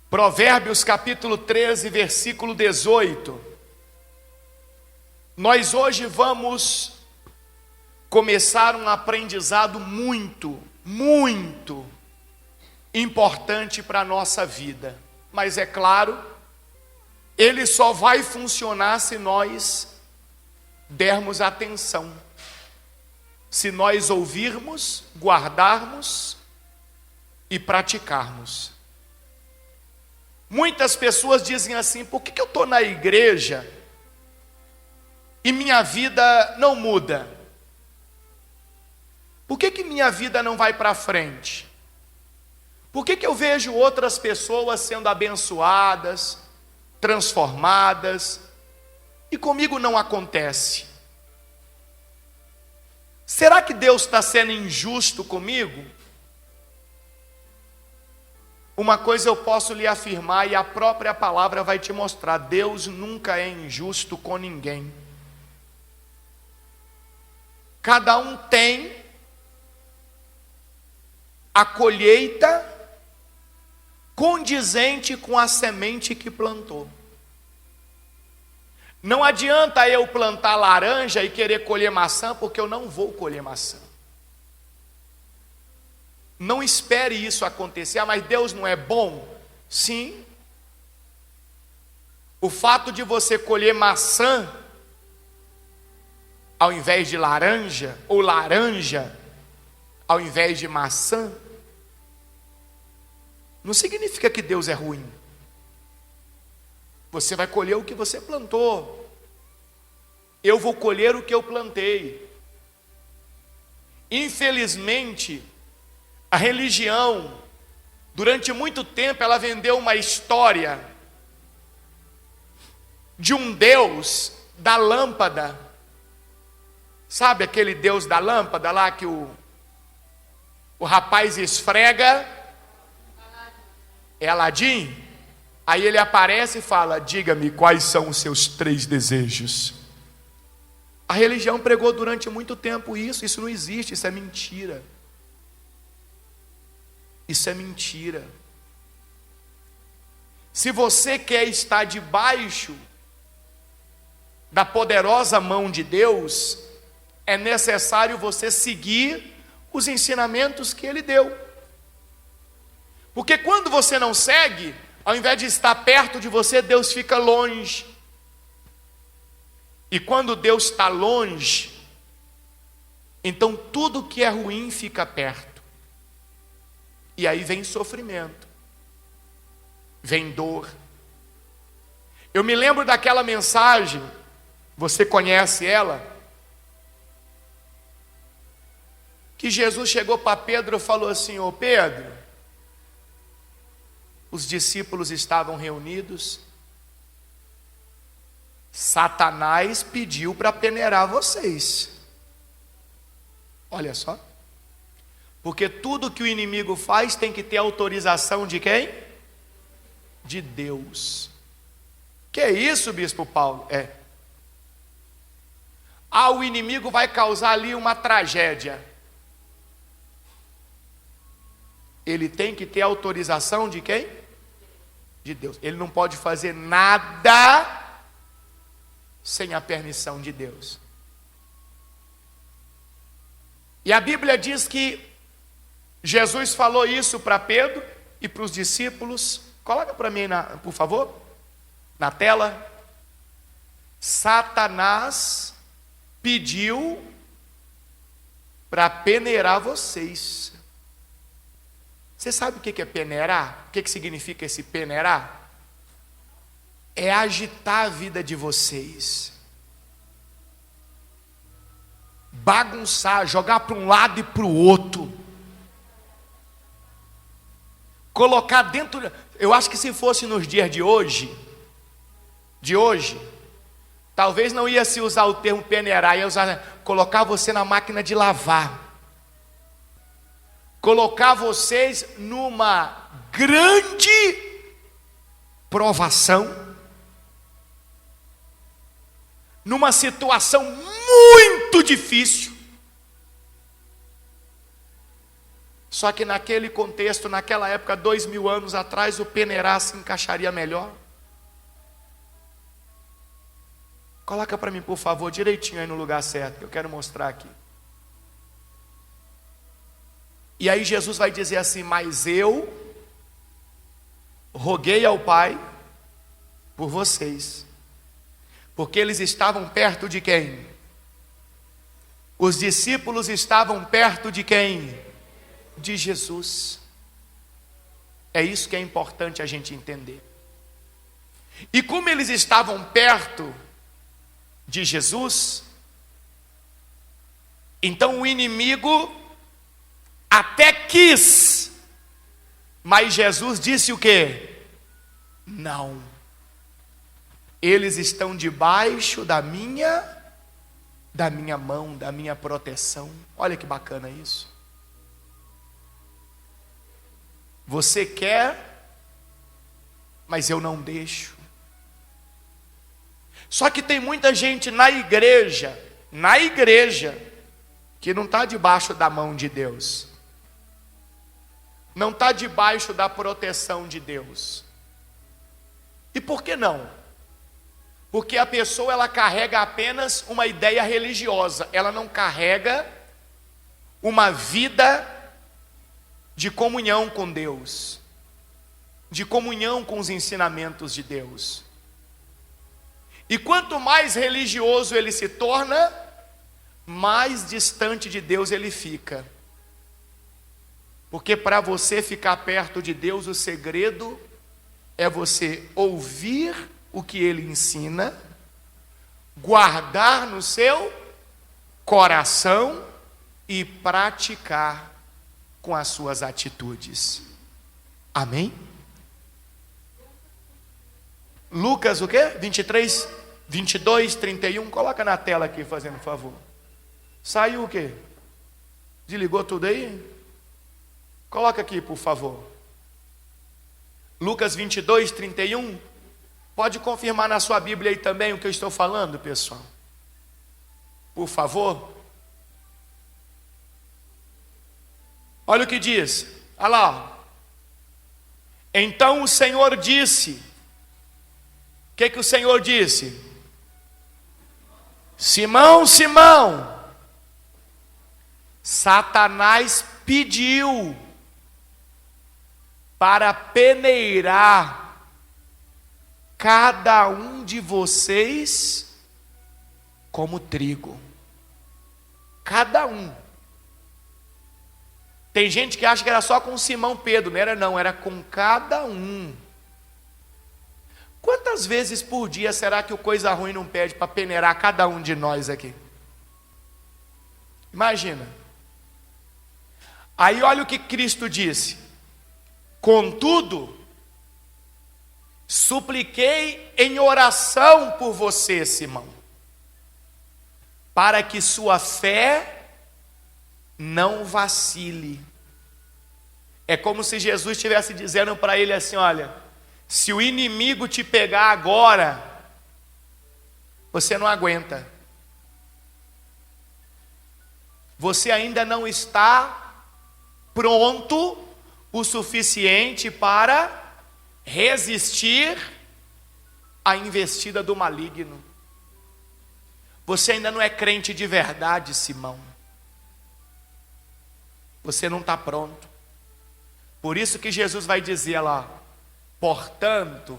Provérbios capítulo 13, versículo 18. Nós hoje vamos começar um aprendizado muito importante para a nossa vida. Mas é claro, ele só vai funcionar se nós dermos atenção. Se nós ouvirmos, guardarmos e praticarmos. Muitas pessoas dizem assim: por que eu estou na igreja e minha vida não muda? Por que minha vida não vai para frente? Por que eu vejo outras pessoas sendo abençoadas, transformadas, e comigo não acontece? Será que Deus está sendo injusto comigo? Uma coisa eu posso lhe afirmar, e a própria palavra vai te mostrar: Deus nunca é injusto com ninguém. Cada um tem a colheita condizente com a semente que plantou. Não adianta eu plantar laranja e querer colher maçã, porque eu não vou colher maçã. Não espere isso acontecer. Mas Deus não é bom? Sim. O fato de você colher maçã ao invés de laranja, ou laranja ao invés de maçã, não significa que Deus é ruim. Você vai colher o que você plantou. Eu vou colher o que eu plantei. Infelizmente, a religião, durante muito tempo, ela vendeu uma história de um Deus da lâmpada. Sabe aquele Deus da lâmpada lá que o rapaz esfrega? É Aladim? Aí ele aparece e fala: diga-me quais são os seus 3 desejos. A religião pregou durante muito tempo isso não existe, isso é mentira. Isso é mentira. Se você quer estar debaixo da poderosa mão de Deus, é necessário você seguir os ensinamentos que Ele deu. Porque quando você não segue, ao invés de estar perto de você, Deus fica longe. E quando Deus está longe, então tudo que é ruim fica perto. E aí vem sofrimento, vem dor. Eu me lembro daquela mensagem, você conhece ela? Que Jesus chegou para Pedro e falou assim: ô Pedro, os discípulos estavam reunidos, Satanás pediu para peneirar vocês. Olha só. Porque tudo que o inimigo faz tem que ter autorização de quem? De Deus. Que é isso, bispo Paulo? O inimigo vai causar ali uma tragédia. Ele tem que ter autorização de quem? De Deus. Ele não pode fazer nada sem a permissão de Deus. E a Bíblia diz que Jesus falou isso para Pedro e para os discípulos. Coloca para mim, por favor, na tela. Satanás pediu para peneirar vocês. Você sabe o que é peneirar? O que significa esse peneirar? É agitar a vida de vocês. Bagunçar, jogar para um lado e para o outro. Colocar dentro. Eu acho que se fosse nos dias de hoje, talvez não ia se usar o termo peneirar, ia usar colocar você na máquina de lavar. Colocar vocês numa grande provação, numa situação muito difícil, Só que naquele contexto, naquela época, 2000 anos atrás, o peneirá se encaixaria melhor. Coloca para mim, por favor, direitinho aí no lugar certo, que eu quero mostrar aqui. E aí Jesus vai dizer assim: mas eu roguei ao Pai por vocês, porque eles estavam perto de quem? Os discípulos estavam perto de quem? De Jesus. É isso que é importante a gente entender. E como eles estavam perto de Jesus, então o inimigo até quis, mas Jesus disse o quê? Não. Eles estão debaixo da minha mão, da minha proteção. Olha que bacana isso. Você quer, mas eu não deixo. Só que tem muita gente na igreja, que não está debaixo da mão de Deus, não está debaixo da proteção de Deus. E por que não? Porque a pessoa, ela carrega apenas uma ideia religiosa, ela não carrega uma vida de comunhão com Deus, de comunhão com os ensinamentos de Deus. E quanto mais religioso ele se torna, mais distante de Deus ele fica. Porque para você ficar perto de Deus, o segredo é você ouvir o que ele ensina, guardar no seu coração e praticar com as suas atitudes. Amém? Lucas o quê? 23, 22, 31. Coloca na tela aqui, fazendo favor. Saiu o quê? Desligou tudo aí? Coloca aqui, por favor. Lucas 22, 31. Pode confirmar na sua Bíblia aí também o que eu estou falando, pessoal? Por favor. Olha o que diz. Olha lá. Ó. Então o Senhor disse. O que o Senhor disse? Simão, Simão, Satanás pediu para peneirar cada um de vocês como trigo. Cada um. Tem gente que acha que era só com Simão Pedro, não era não, era com cada um. Quantas vezes por dia será que o coisa ruim não pede para peneirar cada um de nós aqui? Imagina. Aí olha o que Cristo disse. Contudo, supliquei em oração por você, Simão, para que sua fé não vacile. É como se Jesus estivesse dizendo para ele assim: olha, se o inimigo te pegar agora, você não aguenta. Você ainda não está pronto o suficiente para resistir à investida do maligno. Você ainda não é crente de verdade, Simão. Você não está pronto. Por isso que Jesus vai dizer lá: portanto,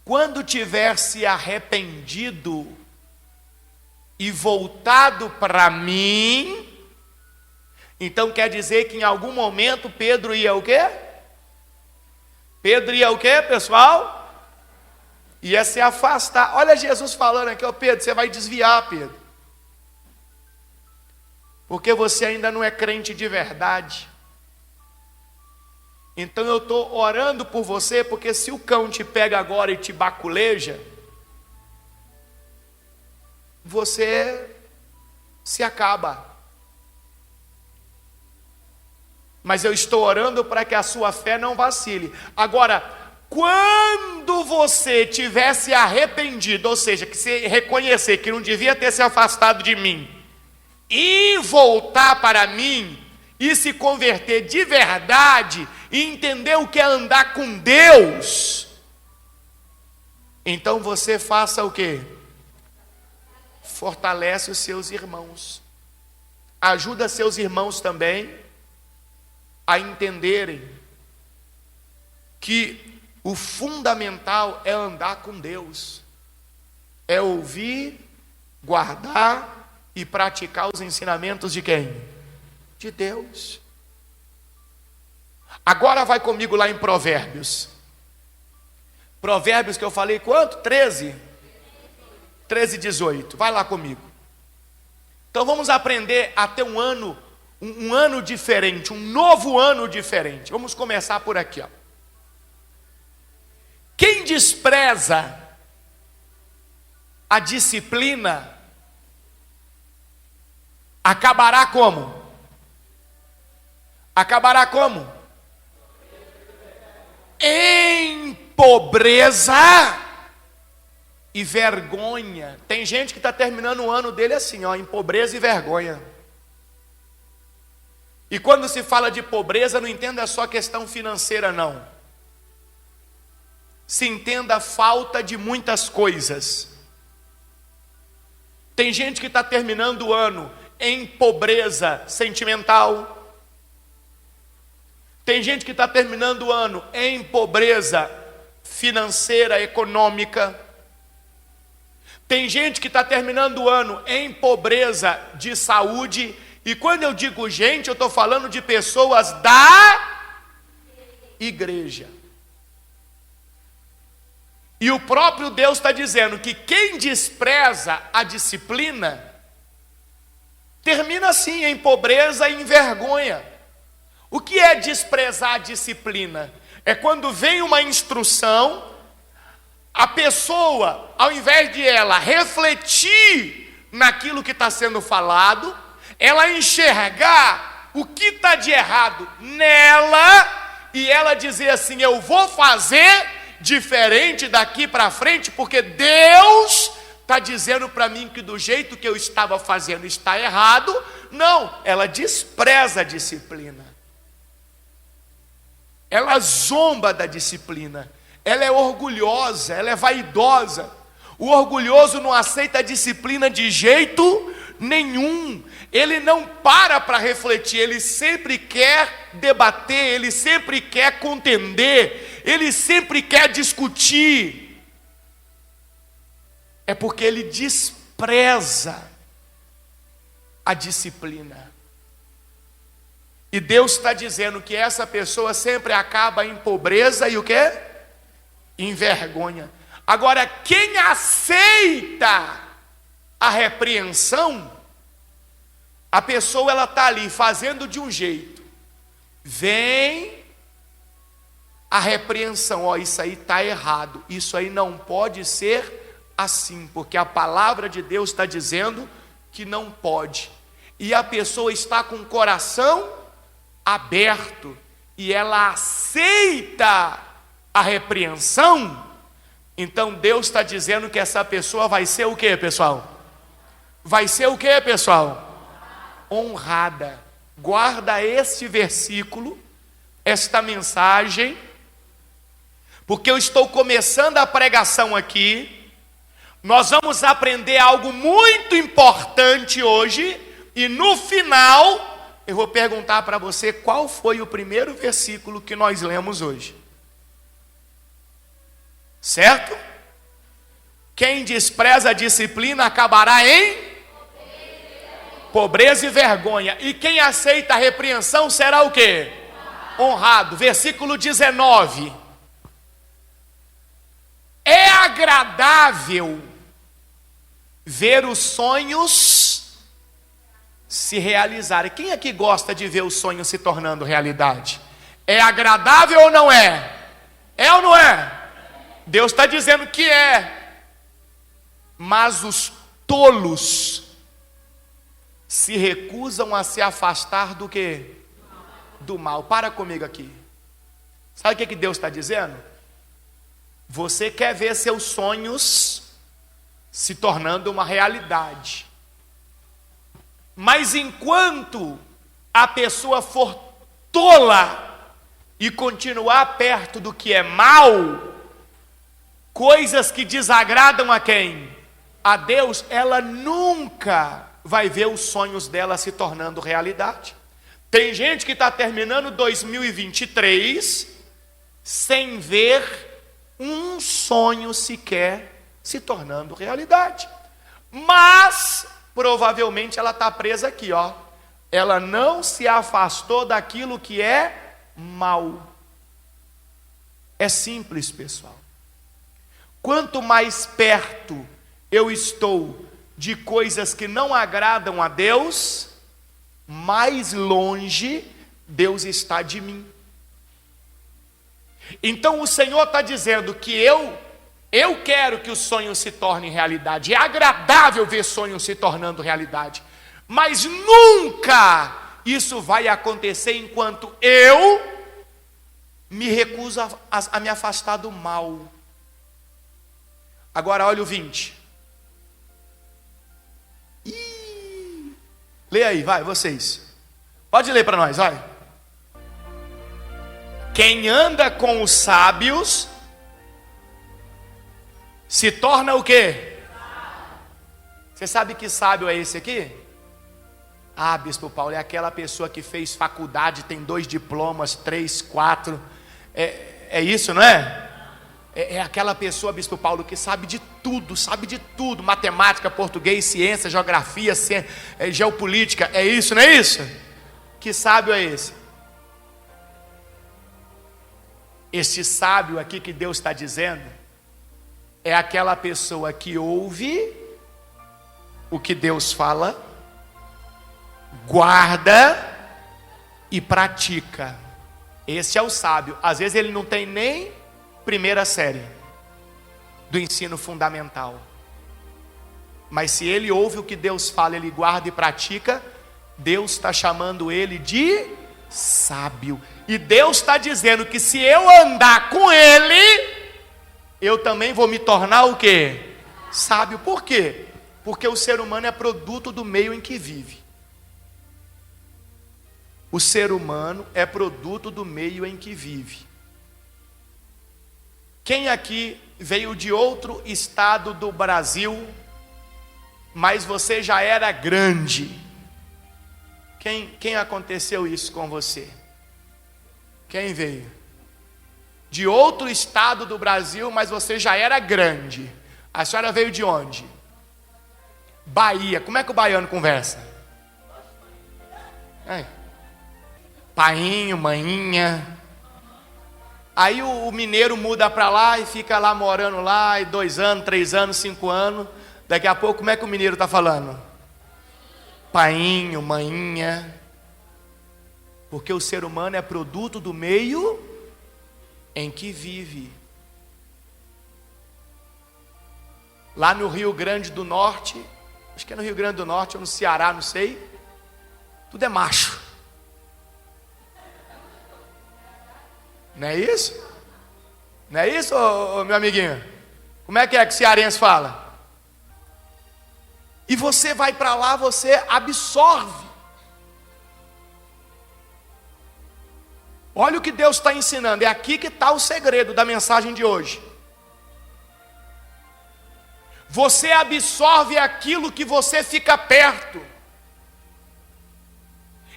quando tiver se arrependido e voltado para mim, então quer dizer que em algum momento Pedro ia o quê? Pedro ia o quê, pessoal? Ia se afastar. Olha Jesus falando aqui: ó Pedro, você vai desviar, Pedro, porque você ainda não é crente de verdade. Então eu estou orando por você, porque se o cão te pega agora e te baculeja, você se acaba. Mas eu estou orando para que a sua fé não vacile. Agora, quando você tiver se arrependido, ou seja, que você reconhecer que não devia ter se afastado de mim, e voltar para mim, e se converter de verdade e entender o que é andar com Deus, então você faça o quê? Fortalece os seus irmãos. Ajuda seus irmãos também a entenderem que o fundamental é andar com Deus. É ouvir, guardar e praticar os ensinamentos de quem? De Deus. Agora vai comigo lá em Provérbios. Provérbios que eu falei quanto? 13, 18. Vai lá comigo. Então vamos aprender a ter um ano diferente, um novo ano diferente. Vamos começar por aqui, ó. Quem despreza a disciplina acabará como? Acabará como? Em pobreza e vergonha. Tem gente que está terminando o ano dele assim, ó, em pobreza e vergonha. E quando se fala de pobreza, não entenda só questão financeira, não. Se entenda a falta de muitas coisas. Tem gente que está terminando o ano em pobreza sentimental. Tem gente que está terminando o ano em pobreza financeira, econômica. Tem gente que está terminando o ano em pobreza de saúde. E quando eu digo gente, eu estou falando de pessoas da igreja. E o próprio Deus está dizendo que quem despreza a disciplina, termina assim, em pobreza e em vergonha. O que é desprezar a disciplina? É quando vem uma instrução, a pessoa, ao invés de ela refletir naquilo que está sendo falado, ela enxergar o que está de errado nela, e ela dizer assim, eu vou fazer diferente daqui para frente, porque Deus está dizendo para mim que do jeito que eu estava fazendo está errado. Não, ela despreza a disciplina. Ela zomba da disciplina. Ela é orgulhosa, ela é vaidosa. O orgulhoso não aceita a disciplina de jeito nenhum. Ele não para refletir, ele sempre quer debater, ele sempre quer contender, ele sempre quer discutir. É porque ele despreza a disciplina. E Deus está dizendo que essa pessoa sempre acaba em pobreza e o quê? Em vergonha. Agora, quem aceita a repreensão, a pessoa ela está ali fazendo de um jeito. Vem a repreensão, ó, isso aí está errado, isso aí não pode ser assim, porque a palavra de Deus está dizendo que não pode. E a pessoa está com o coração aberto e ela aceita a repreensão. Então Deus está dizendo que essa pessoa vai ser o que, pessoal? Vai ser o que, pessoal? Honrada. Guarda este versículo, esta mensagem, porque eu estou começando a pregação aqui. Nós vamos aprender algo muito importante hoje, e no final eu vou perguntar para você qual foi o primeiro versículo que nós lemos hoje. Certo? Quem despreza a disciplina acabará em pobreza e vergonha. E quem aceita a repreensão será o quê? Honrado. Versículo 19. É agradável ver os sonhos se realizarem. Quem aqui gosta de ver os sonhos se tornando realidade? É agradável ou não é? É ou não é? Deus está dizendo que é. Mas os tolos se recusam a se afastar do quê? Do mal. Para comigo aqui. Sabe o que Deus está dizendo? Você quer ver seus sonhos se tornando uma realidade. Mas enquanto a pessoa for tola e continuar perto do que é mal, coisas que desagradam a quem? A Deus, ela nunca vai ver os sonhos dela se tornando realidade. Tem gente que está terminando 2023 sem ver um sonho sequer se tornando realidade. Mas, provavelmente, ela está presa aqui, ó. Ela não se afastou daquilo que é mal. É simples, pessoal. Quanto mais perto eu estou de coisas que não agradam a Deus, mais longe Deus está de mim. Então o Senhor está dizendo que eu quero que os sonhos se tornem realidade. É agradável ver sonhos se tornando realidade, mas nunca isso vai acontecer enquanto eu me recuso a me afastar do mal. Agora olha o 20. Lê aí, vai, vocês. Pode ler para nós, vai. Quem anda com os sábios se torna o quê? Você sabe que sábio é esse aqui? Ah, Bispo Paulo, é aquela pessoa que fez faculdade, tem 2 diplomas, 3, 4. É isso, não é? É aquela pessoa, Bispo Paulo, que sabe de tudo, matemática, português, ciência, geografia, geopolítica, é isso, não é isso? Que sábio é esse? Este sábio aqui que Deus está dizendo, é aquela pessoa que ouve o que Deus fala, guarda e pratica. Esse é o sábio. Às vezes ele não tem nem primeira série do ensino fundamental, mas se ele ouve o que Deus fala, ele guarda e pratica, Deus está chamando ele de sábio. E Deus está dizendo que se eu andar com ele, eu também vou me tornar o quê? Sábio. Por quê? Porque o ser humano é produto do meio em que vive. O ser humano é produto do meio em que vive. Quem aqui veio de outro estado do Brasil, mas você já era grande? Quem aconteceu isso com você? Quem veio? De outro estado do Brasil, mas você já era grande. A senhora veio de onde? Bahia. Como é que o baiano conversa? Painho, maninha. Aí o mineiro muda para lá e fica lá morando lá, e 2 anos, 3 anos, 5 anos. Daqui a pouco, como é que o mineiro está falando? Painho, maninha. Porque o ser humano é produto do meio em que vive. Lá no Rio Grande do Norte, acho que é no Rio Grande do Norte ou no Ceará, não sei, tudo é macho. Não é isso? Não é isso, meu amiguinho? Como é que o cearense fala? E você vai para lá, você absorve. Olha o que Deus está ensinando. É aqui que está o segredo da mensagem de hoje. Você absorve aquilo que você fica perto.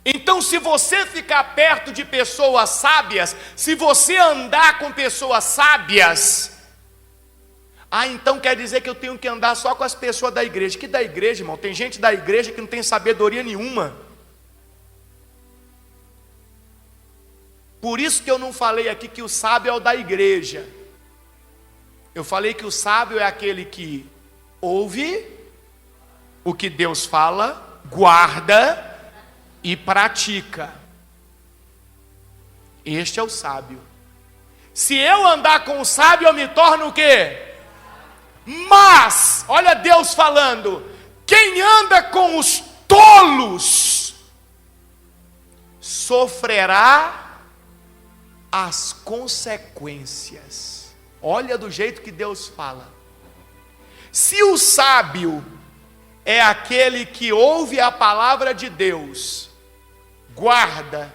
Então, se você ficar perto de pessoas sábias, se você andar com pessoas sábias, então quer dizer que eu tenho que andar só com as pessoas da igreja. Que da igreja, irmão? Tem gente da igreja que não tem sabedoria nenhuma. Por isso que eu não falei aqui que o sábio é o da igreja. Eu falei que o sábio é aquele que ouve o que Deus fala, guarda e pratica. Este é o sábio. Se eu andar com o sábio, eu me torno o quê? Mas, olha Deus falando, quem anda com os tolos sofrerá as consequências. Olha do jeito que Deus fala. Se o sábio é aquele que ouve a palavra de Deus, guarda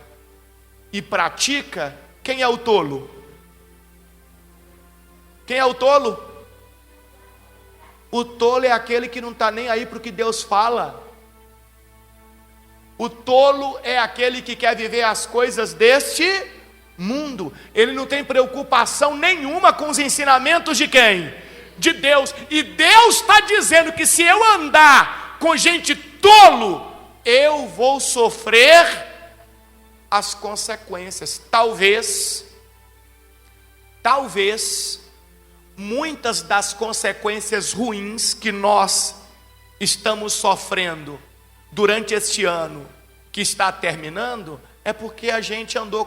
e pratica, quem é o tolo? Quem é o tolo? O tolo é aquele que não está nem aí para o que Deus fala. O tolo é aquele que quer viver as coisas deste mundo. Ele não tem preocupação nenhuma com os ensinamentos de quem? De Deus. E Deus está dizendo que se eu andar com gente tolo, eu vou sofrer as consequências. Talvez, muitas das consequências ruins que nós estamos sofrendo durante este ano que está terminando, é porque a gente andou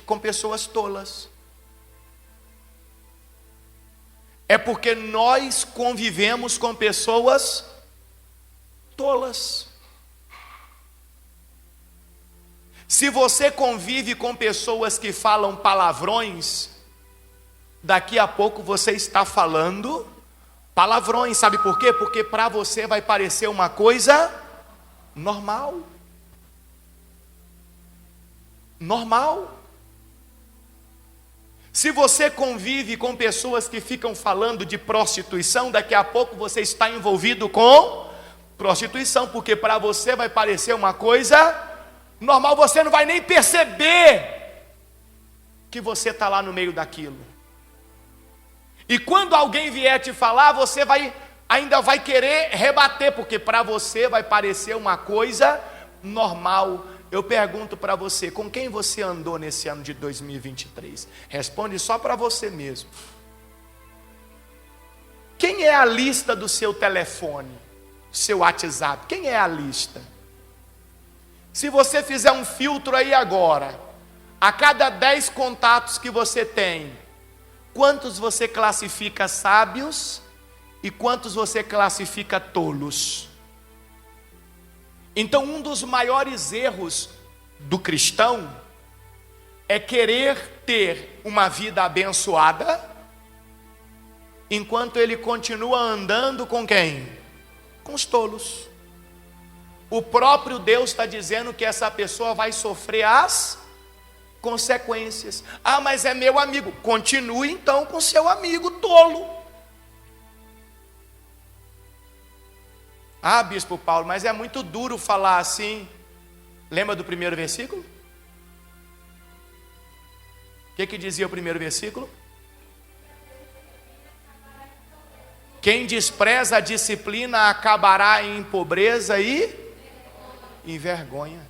com pessoas tolas. É porque nós convivemos com pessoas tolas. Se você convive com pessoas que falam palavrões, daqui a pouco você está falando palavrões. Sabe por quê? Porque para você vai parecer uma coisa normal. Normal. Se você convive com pessoas que ficam falando de prostituição, daqui a pouco você está envolvido com prostituição, porque para você vai parecer uma coisa normal, você não vai nem perceber que você está lá no meio daquilo. E quando alguém vier te falar, você ainda vai querer rebater, porque para você vai parecer uma coisa normal. Eu pergunto para você, com quem você andou nesse ano de 2023? Responde só para você mesmo. Quem é a lista do seu telefone, seu WhatsApp? Quem é a lista? Se você fizer um filtro aí agora, a cada 10 contatos que você tem, quantos você classifica sábios e quantos você classifica tolos? Então, um dos maiores erros do cristão é querer ter uma vida abençoada, enquanto ele continua andando com quem? Com os tolos. O próprio Deus está dizendo que essa pessoa vai sofrer as consequências. Ah, mas é meu amigo. Continue então com seu amigo tolo. Ah, bispo Paulo, mas é muito duro falar assim. Lembra do primeiro versículo? O que dizia o primeiro versículo? Quem despreza a disciplina acabará em pobreza e em vergonha.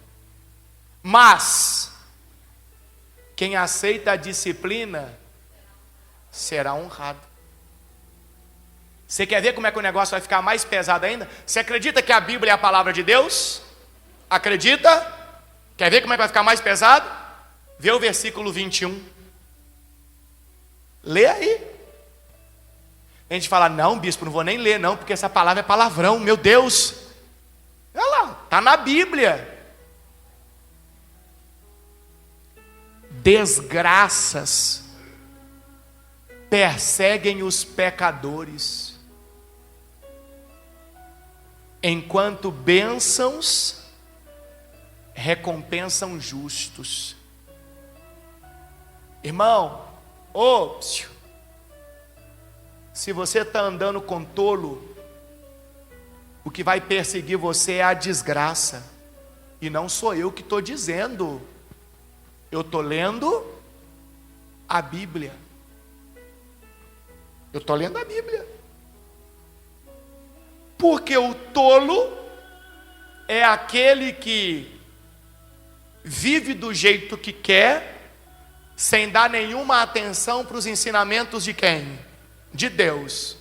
Mas quem aceita a disciplina será honrado. Você quer ver como é que o negócio vai ficar mais pesado ainda? Você acredita que a Bíblia é a palavra de Deus? Acredita? Quer ver como é que vai ficar mais pesado? Vê o versículo 21. Lê aí. A gente fala, não bispo, não vou nem ler não, porque essa palavra é palavrão, meu Deus. Olha lá, está na Bíblia. Desgraças perseguem os pecadores, enquanto bênçãos recompensam justos. Irmão, se você está andando com tolo, o que vai perseguir você é a desgraça. E não sou eu que estou dizendo. Eu estou lendo a Bíblia. Eu estou lendo a Bíblia. Porque o tolo é aquele que vive do jeito que quer, sem dar nenhuma atenção para os ensinamentos de quem? De Deus.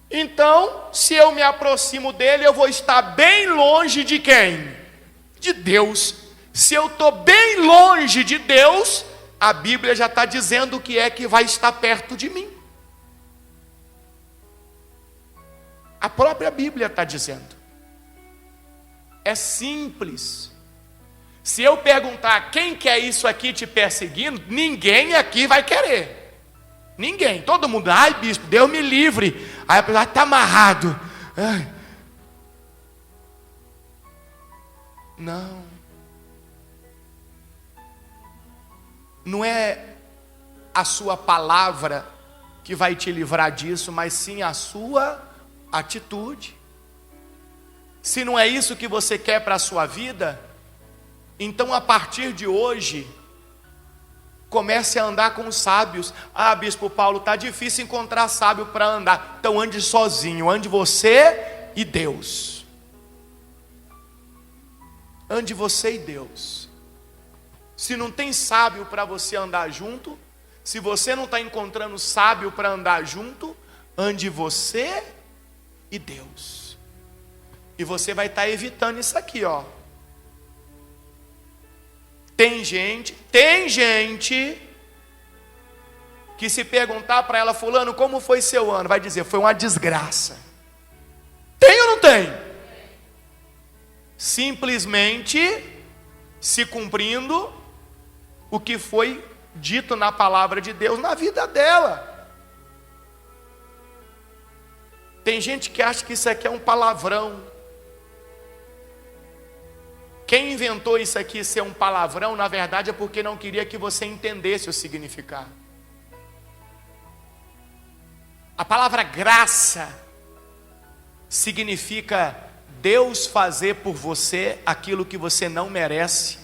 Então, se eu me aproximo dele, eu vou estar bem longe de quem? De Deus. Se eu estou bem longe de Deus, a Bíblia já está dizendo o que é que vai estar perto de mim. A própria Bíblia está dizendo. É simples. Se eu perguntar quem quer isso aqui te perseguindo, ninguém aqui vai querer. Ninguém, todo mundo, ai bispo, Deus me livre. Aí a pessoa está amarrado. Ai. Não. não é a sua palavra que vai te livrar disso, mas sim a sua atitude. Se não é isso que você quer para a sua vida, então a partir de hoje, comece a andar com os sábios. Ah, Bispo Paulo, está difícil encontrar sábio para andar. Então ande sozinho, ande você e Deus. Ande você e Deus. Se não tem sábio para você andar junto, se você não está encontrando sábio para andar junto, ande você e Deus. E você vai estar evitando isso aqui, ó. Tem gente que se perguntar para ela, fulano, como foi seu ano? Vai dizer, foi uma desgraça. Tem ou não tem? Simplesmente se cumprindo o que foi dito na palavra de Deus na vida dela. Tem gente que acha que isso aqui é um palavrão. Quem inventou isso aqui ser um palavrão, na verdade é porque não queria que você entendesse o significado. A palavra graça significa Deus fazer por você aquilo que você não merece.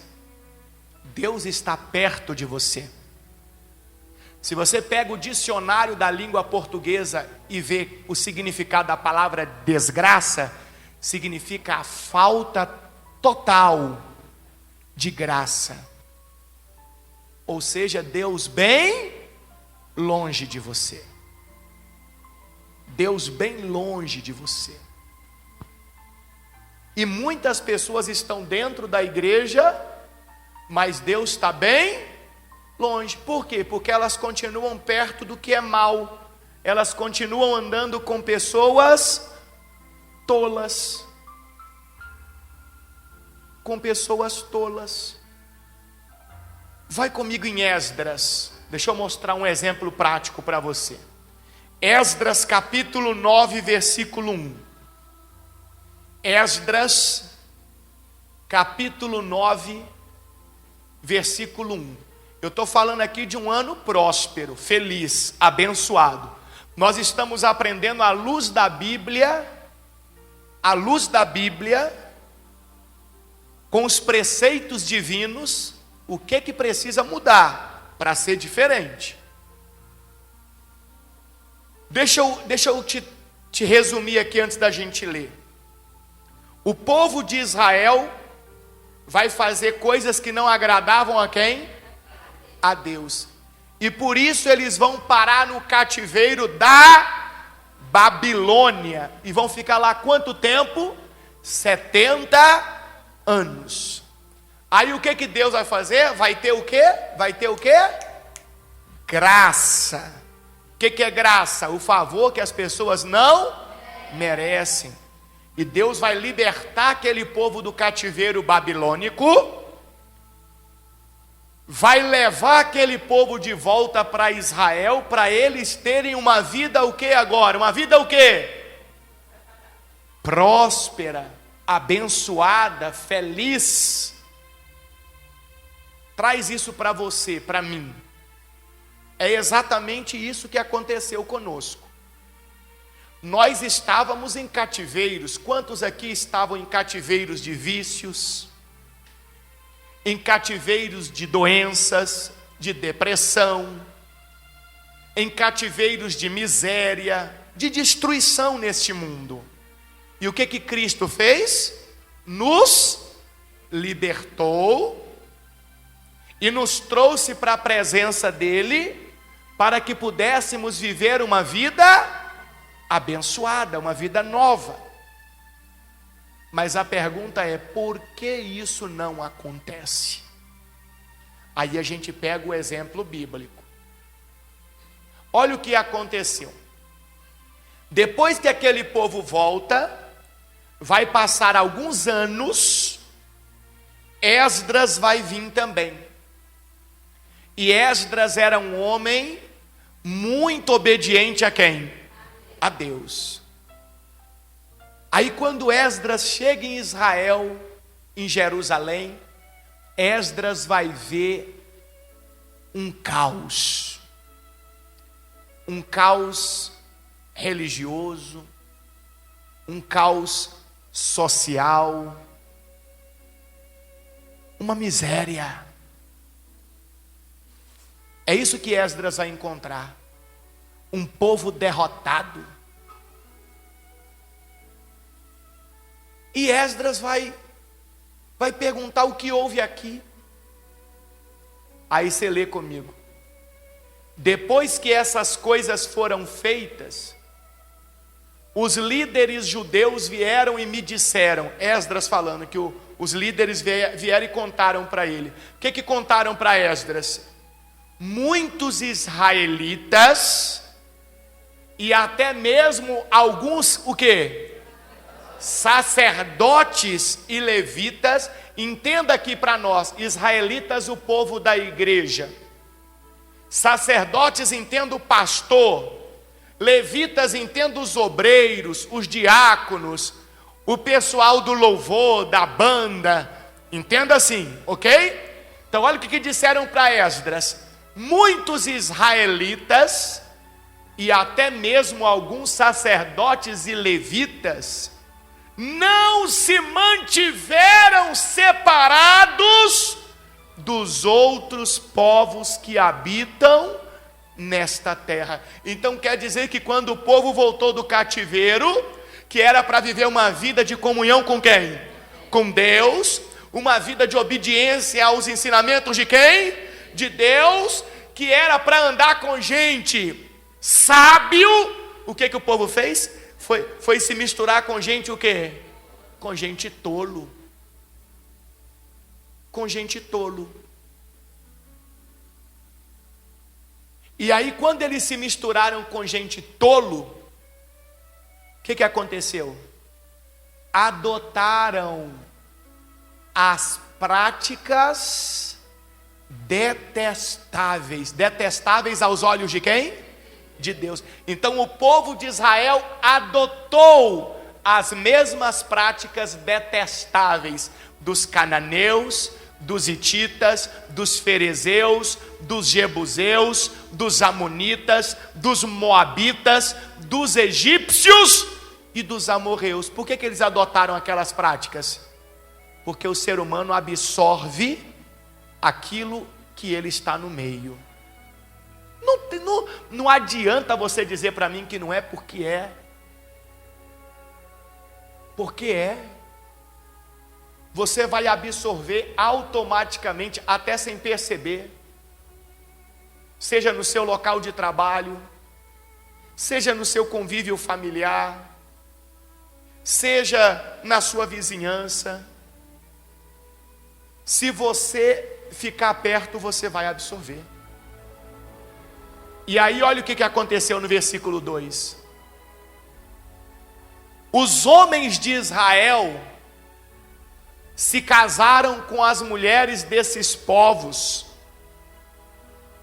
Deus está perto de você. Se você pega o dicionário da língua portuguesa e vê o significado da palavra desgraça, significa a falta total de graça. Ou seja, Deus bem longe de você. Deus bem longe de você. E muitas pessoas estão dentro da igreja, mas Deus está bem longe. Por quê? Porque elas continuam perto do que é mal. Elas continuam andando com pessoas tolas. Com pessoas tolas. Vai comigo em Esdras. Deixa eu mostrar um exemplo prático para você. Esdras capítulo 9, versículo 1. Esdras capítulo 9, versículo 1. Eu estou falando aqui de um ano próspero, feliz, abençoado. Nós estamos aprendendo à luz da Bíblia, com os preceitos divinos, o que precisa mudar para ser diferente. Deixa eu te resumir aqui antes da gente ler. O povo de Israel vai fazer coisas que não agradavam a quem? A Deus. E por isso eles vão parar no cativeiro da Babilônia. E vão ficar lá quanto tempo? 70 anos. Aí o que Deus vai fazer? Vai ter o quê? Vai ter o quê? Graça. O que é graça? O favor que as pessoas não merecem. E Deus vai libertar aquele povo do cativeiro babilônico, vai levar aquele povo de volta para Israel, para eles terem uma vida o que agora? Uma vida o que? Próspera, abençoada, feliz. Traz isso para você, para mim. É exatamente isso que aconteceu conosco. Nós estávamos em cativeiros. Quantos aqui estavam em cativeiros de vícios? Em cativeiros de doenças, de depressão, em cativeiros de miséria, de destruição neste mundo. E o que Cristo fez? Nos libertou e nos trouxe para a presença dele, para que pudéssemos viver uma vida abençoada, uma vida nova. Mas a pergunta é, por que isso não acontece? Aí a gente pega o exemplo bíblico. Olha o que aconteceu. Depois que aquele povo volta, vai passar alguns anos, Esdras vai vir também. E Esdras era um homem muito obediente a quem? A Deus. Aí quando Esdras chega em Israel, em Jerusalém, Esdras vai ver um caos. Um caos religioso, um caos social, uma miséria. É isso que Esdras vai encontrar. Um povo derrotado. E Esdras vai perguntar o que houve aqui. Aí você lê comigo. Depois que essas coisas foram feitas, os líderes judeus vieram e me disseram, Esdras falando que os líderes vieram e contaram para ele. O que contaram para Esdras? Muitos israelitas e até mesmo alguns, o quê? Sacerdotes e levitas. Entenda aqui para nós, israelitas, o povo da igreja. Sacerdotes, entenda o pastor. Levitas, entenda os obreiros, os diáconos, o pessoal do louvor, da banda. Entenda assim, ok? Então olha o que disseram para Esdras. Muitos israelitas e até mesmo alguns sacerdotes e levitas não se mantiveram separados dos outros povos que habitam nesta terra. Então quer dizer que quando o povo voltou do cativeiro, que era para viver uma vida de comunhão com quem? Com Deus, uma vida de obediência aos ensinamentos de quem? De Deus, que era para andar com gente sábio. O que o povo fez? Foi se misturar com gente o quê? Com gente tolo. Com gente tolo. E aí quando eles se misturaram com gente tolo, o que aconteceu? Adotaram as práticas detestáveis. Detestáveis aos olhos de quem? De Deus. Então o povo de Israel adotou as mesmas práticas detestáveis dos cananeus, dos hititas, dos ferezeus, dos jebuseus, dos amonitas, dos moabitas, dos egípcios e dos amorreus. Por que eles adotaram aquelas práticas? Porque o ser humano absorve aquilo que ele está no meio. Não adianta você dizer para mim que não é, porque é. Porque é. Você vai absorver automaticamente, até sem perceber. Seja no seu local de trabalho, seja no seu convívio familiar, seja na sua vizinhança. Se você ficar perto, você vai absorver. E aí olha o que aconteceu no versículo 2. Os homens de Israel se casaram com as mulheres desses povos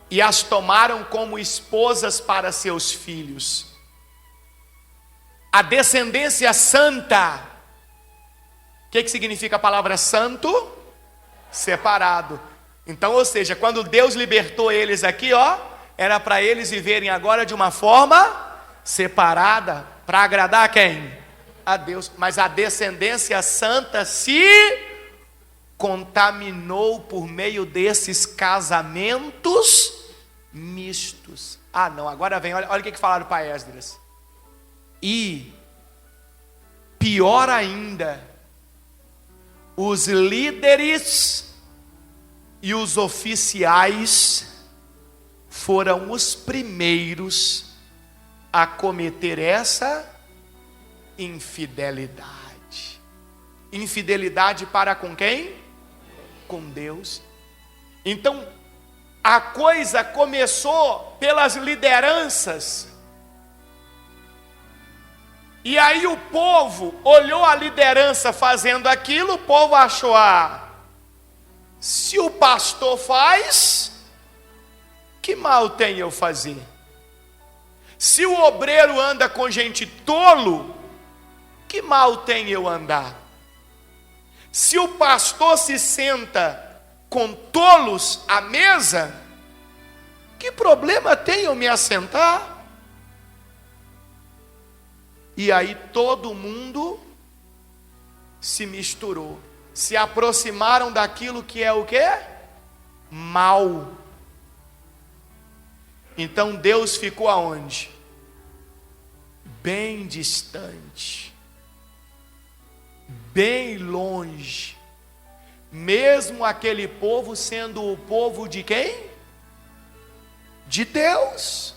e as tomaram como esposas para seus filhos. A descendência santa. O que significa a palavra santo? Separado. Então, ou seja, quando Deus libertou eles aqui, era para eles viverem agora de uma forma separada, para agradar a quem? A Deus. Mas a descendência santa se contaminou por meio desses casamentos mistos. Ah não, agora vem, olha o que falaram para Esdras. E pior ainda, os líderes e os oficiais foram os primeiros a cometer essa infidelidade. Infidelidade para com quem? Com Deus. Então, a coisa começou pelas lideranças. E aí o povo olhou a liderança fazendo aquilo, o povo achou, se o pastor faz, que mal tem eu fazer? Se o obreiro anda com gente tolo, que mal tem eu andar? Se o pastor se senta com tolos à mesa, Que problema tem eu me assentar? E aí todo mundo se misturou, se aproximaram daquilo que é o quê? Mal. Então Deus ficou aonde? Bem distante, bem longe, mesmo aquele povo sendo o povo de quem? De Deus.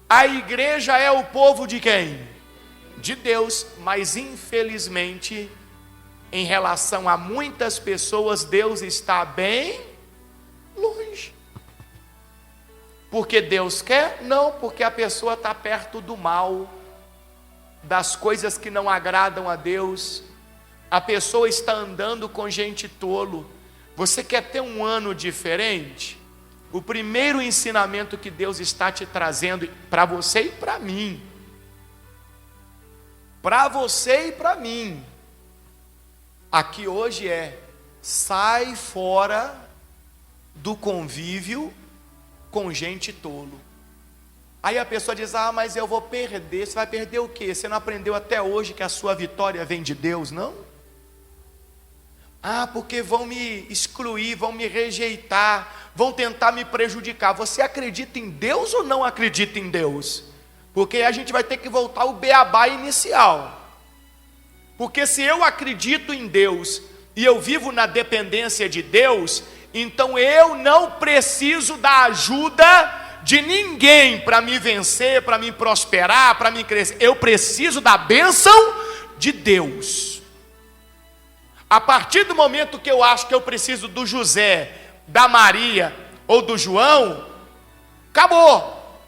A igreja é o povo de quem? De Deus, mas infelizmente, em relação a muitas pessoas, Deus está bem longe. Porque Deus quer? Não, porque a pessoa está perto do mal, das coisas que não agradam a Deus. A pessoa está andando com gente tolo. Você quer ter um ano diferente? O primeiro ensinamento que Deus está te trazendo para você e para mim, para você e para mim, aqui hoje é: sai fora do convívio com gente tolo. Aí a pessoa diz: ah, mas eu vou perder. Você vai perder o quê? Você não aprendeu até hoje que a sua vitória vem de Deus, não? Ah, porque vão me excluir, vão me rejeitar, vão tentar me prejudicar. Você acredita em Deus ou não acredita em Deus? Porque a gente vai ter que voltar ao beabá inicial. Porque se eu acredito em Deus e eu vivo na dependência de Deus, então eu não preciso da ajuda de ninguém para me vencer, para me prosperar, para me crescer. Eu preciso da bênção de Deus. A partir do momento que eu acho que eu preciso do José, da Maria ou do João, acabou.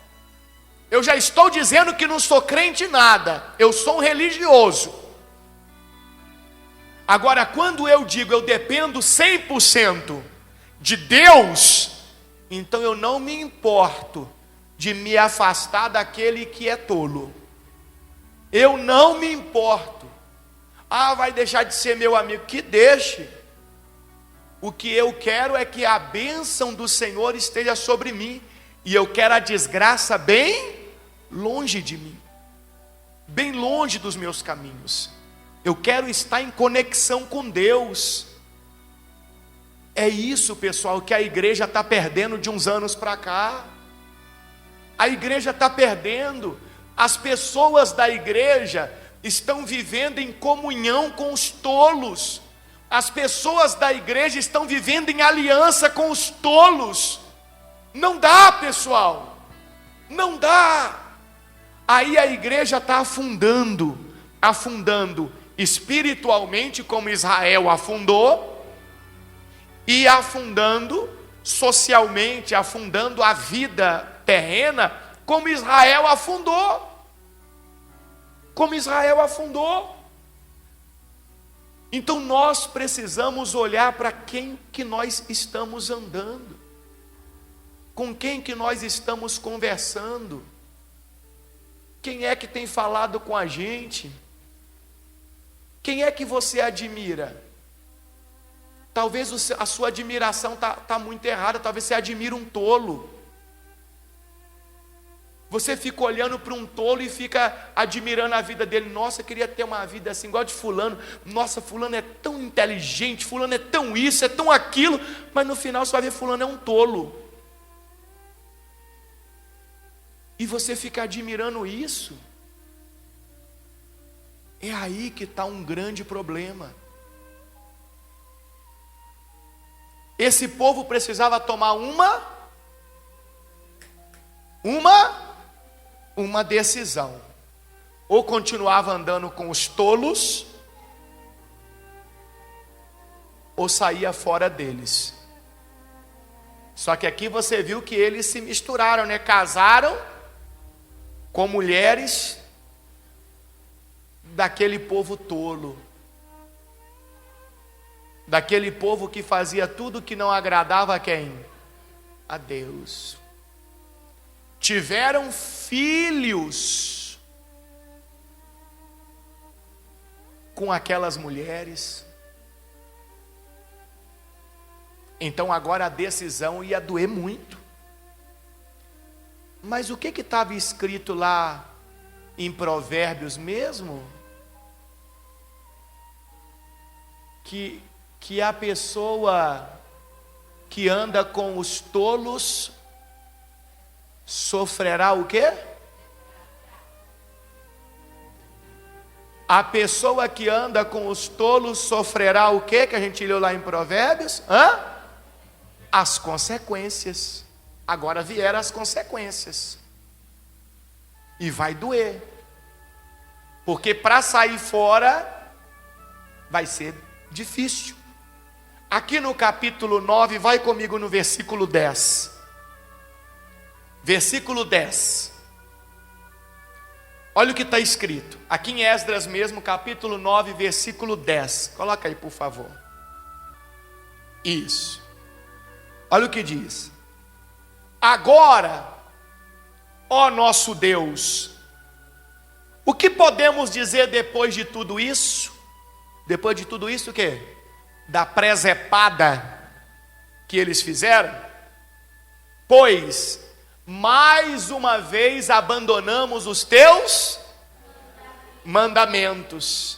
Eu já estou dizendo que não sou crente em nada, eu sou um religioso. Agora, quando eu digo eu dependo 100% de Deus, então eu não me importo de me afastar daquele que é tolo. Eu não me importo. Ah, vai deixar de ser meu amigo. Que deixe. O que eu quero é que a bênção do Senhor esteja sobre mim. E eu quero a desgraça bem longe de mim, bem longe dos meus caminhos. Eu quero estar em conexão com Deus. É isso, pessoal, que a igreja está perdendo de uns anos para cá. A igreja está perdendo. As pessoas da igreja estão vivendo em comunhão com os tolos. As pessoas da igreja estão vivendo em aliança com os tolos. Não dá, pessoal, não dá. Aí a igreja está afundando espiritualmente, como Israel afundou, e afundando socialmente, afundando a vida terrena, como Israel afundou. Então nós precisamos olhar para quem que nós estamos andando, com quem que nós estamos conversando, quem é que tem falado com a gente, quem é que você admira? Talvez a sua admiração está muito errada, talvez você admire um tolo. Você fica olhando para um tolo e fica admirando a vida dele. Nossa, eu queria ter uma vida assim, igual de fulano. Nossa, fulano é tão inteligente, fulano é tão isso, é tão aquilo. Mas no final você vai ver, fulano é um tolo. E você fica admirando isso. É aí que está um grande problema. Esse povo precisava tomar uma decisão. Ou continuava andando com os tolos, ou saía fora deles. Só que aqui você viu que eles se misturaram, né? Casaram com mulheres daquele povo tolo, daquele povo que fazia tudo que não agradava a quem? A Deus. Tiveram filhos com aquelas mulheres. Então agora a decisão ia doer muito. Mas o que estava escrito lá em Provérbios mesmo? Que a pessoa que anda com os tolos sofrerá o quê? A pessoa que anda com os tolos sofrerá o quê? Que a gente leu lá em Provérbios? As consequências. Agora vieram as consequências. E vai doer. Porque para sair fora vai ser difícil. Aqui no capítulo 9, vai comigo no versículo 10. Versículo 10. Olha o que está escrito. Aqui em Esdras mesmo, capítulo 9, versículo 10. Coloca aí, por favor. Isso. Olha o que diz. Agora, ó nosso Deus, o que podemos dizer depois de tudo isso? Depois de tudo isso o quê? Da presepada que eles fizeram? Pois, mais uma vez abandonamos os teus mandamentos.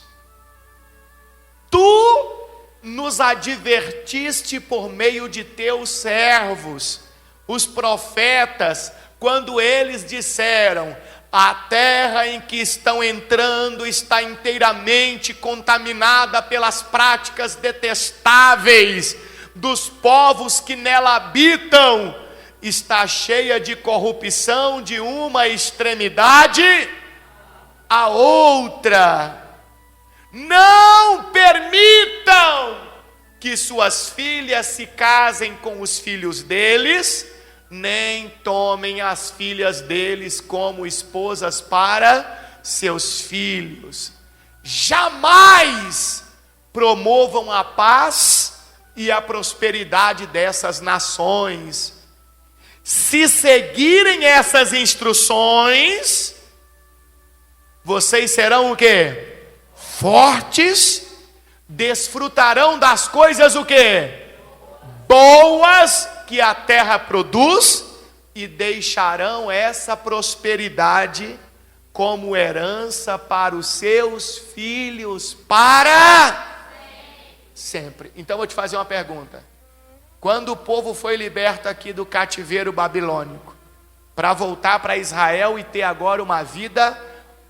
Tu nos advertiste por meio de teus servos, os profetas, quando eles disseram: a terra em que estão entrando está inteiramente contaminada pelas práticas detestáveis dos povos que nela habitam, está cheia de corrupção de uma extremidade à outra. Não permitam que suas filhas se casem com os filhos deles, nem tomem as filhas deles como esposas para seus filhos. Jamais promovam a paz e a prosperidade dessas nações. Se seguirem essas instruções, vocês serão o quê? Fortes, desfrutarão das coisas o quê? Boas que a terra produz, e deixarão essa prosperidade como herança para os seus filhos para sempre. Então eu vou te fazer uma pergunta. Quando o povo foi liberto aqui do cativeiro babilônico, para voltar para Israel e ter agora uma vida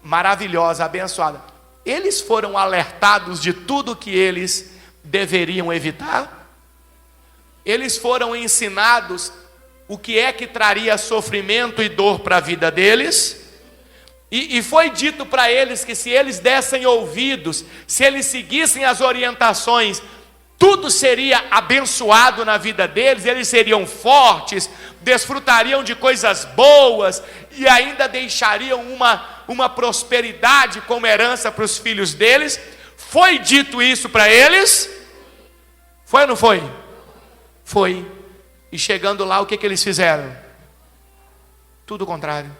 maravilhosa, abençoada, eles foram alertados de tudo que eles deveriam evitar? Eles foram ensinados o que é que traria sofrimento e dor para a vida deles? E foi dito para eles que se eles dessem ouvidos, se eles seguissem as orientações, tudo seria abençoado na vida deles, eles seriam fortes, desfrutariam de coisas boas e ainda deixariam uma prosperidade como herança para os filhos deles. Foi dito isso para eles? Foi ou não foi? Foi. E chegando lá, o que eles fizeram? Tudo o contrário.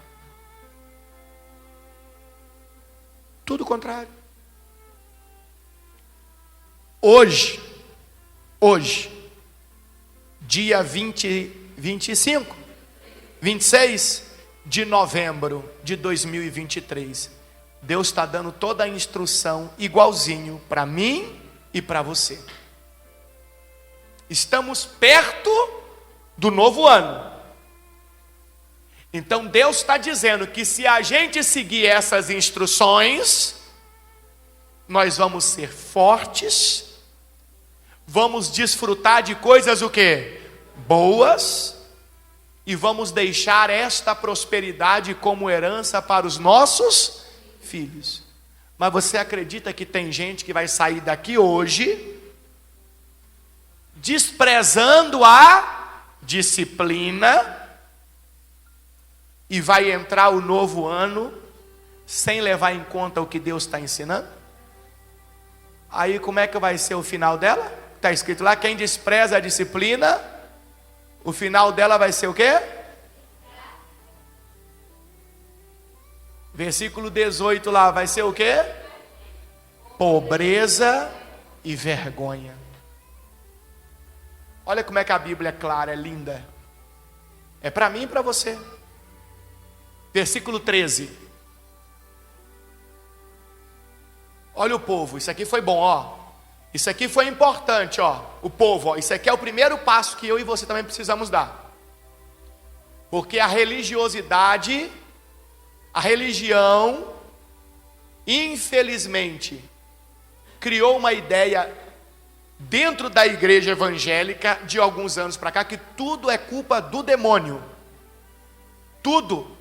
Tudo o contrário. Hoje, dia 26 de novembro de 2023, Deus está dando toda a instrução igualzinho para mim e para você. Estamos perto do novo ano. Então Deus está dizendo que se a gente seguir essas instruções, nós vamos ser fortes, vamos desfrutar de coisas o quê? Boas, e vamos deixar esta prosperidade como herança para os nossos filhos. Mas você acredita que tem gente que vai sair daqui hoje desprezando a disciplina e vai entrar o novo ano sem levar em conta o que Deus está ensinando? Aí como é que vai ser o final dela? Está escrito lá, quem despreza a disciplina, o final dela vai ser o quê? Versículo 18 lá, vai ser o quê? Pobreza e vergonha. Olha como é que a Bíblia é clara, é linda. É para mim e para você. Versículo 13. Olha o povo, isso aqui foi bom, ó. Isso aqui foi importante, ó. O povo, ó. Isso aqui é o primeiro passo que eu e você também precisamos dar. Porque a religiosidade, a religião, infelizmente, criou uma ideia dentro da igreja evangélica de alguns anos para cá que tudo é culpa do demônio. Tudo.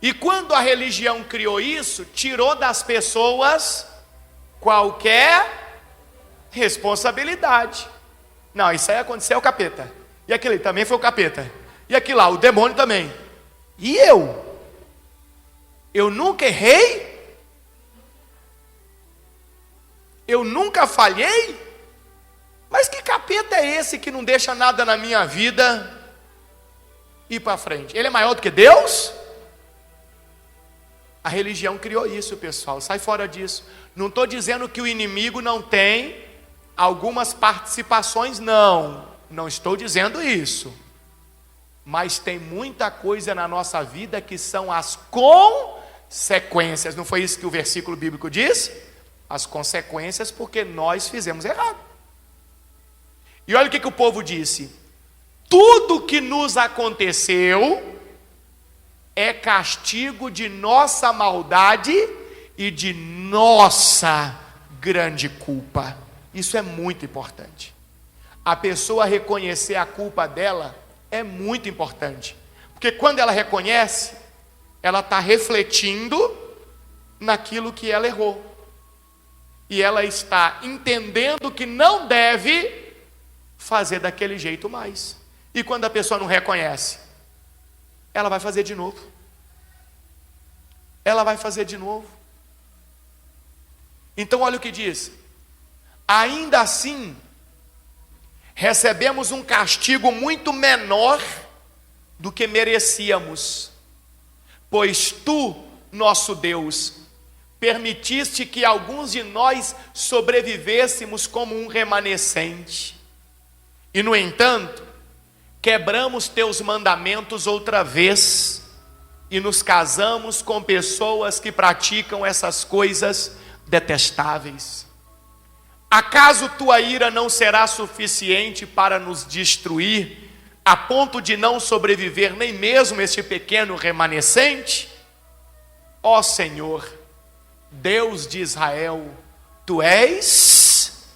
E quando a religião criou isso, tirou das pessoas qualquer responsabilidade. Não, isso aí aconteceu, é o capeta. E aquele também foi o capeta. E aquilo lá, o demônio também. E eu? Eu nunca errei? Eu nunca falhei? Mas que capeta é esse que não deixa nada na minha vida ir para frente? Ele é maior do que Deus? A religião criou isso, pessoal. Sai fora disso. Não estou dizendo que o inimigo não tem algumas participações, não. Não estou dizendo isso. Mas tem muita coisa na nossa vida que são as consequências. Não foi isso que o versículo bíblico diz? As consequências porque nós fizemos errado. E olha o que o povo disse. Tudo que nos aconteceu é castigo de nossa maldade e de nossa grande culpa. Isso é muito importante. A pessoa reconhecer a culpa dela é muito importante. Porque quando ela reconhece, ela está refletindo naquilo que ela errou. E ela está entendendo que não deve fazer daquele jeito mais. E quando a pessoa não reconhece, ela vai fazer de novo. Ela vai fazer de novo. Então olha o que diz. Ainda assim, recebemos um castigo muito menor do que merecíamos. Pois tu, nosso Deus, permitiste que alguns de nós sobrevivêssemos como um remanescente. E no entanto, quebramos teus mandamentos outra vez e nos casamos com pessoas que praticam essas coisas detestáveis. Acaso tua ira não será suficiente para nos destruir, a ponto de não sobreviver nem mesmo este pequeno remanescente? Ó Senhor, Deus de Israel, tu és?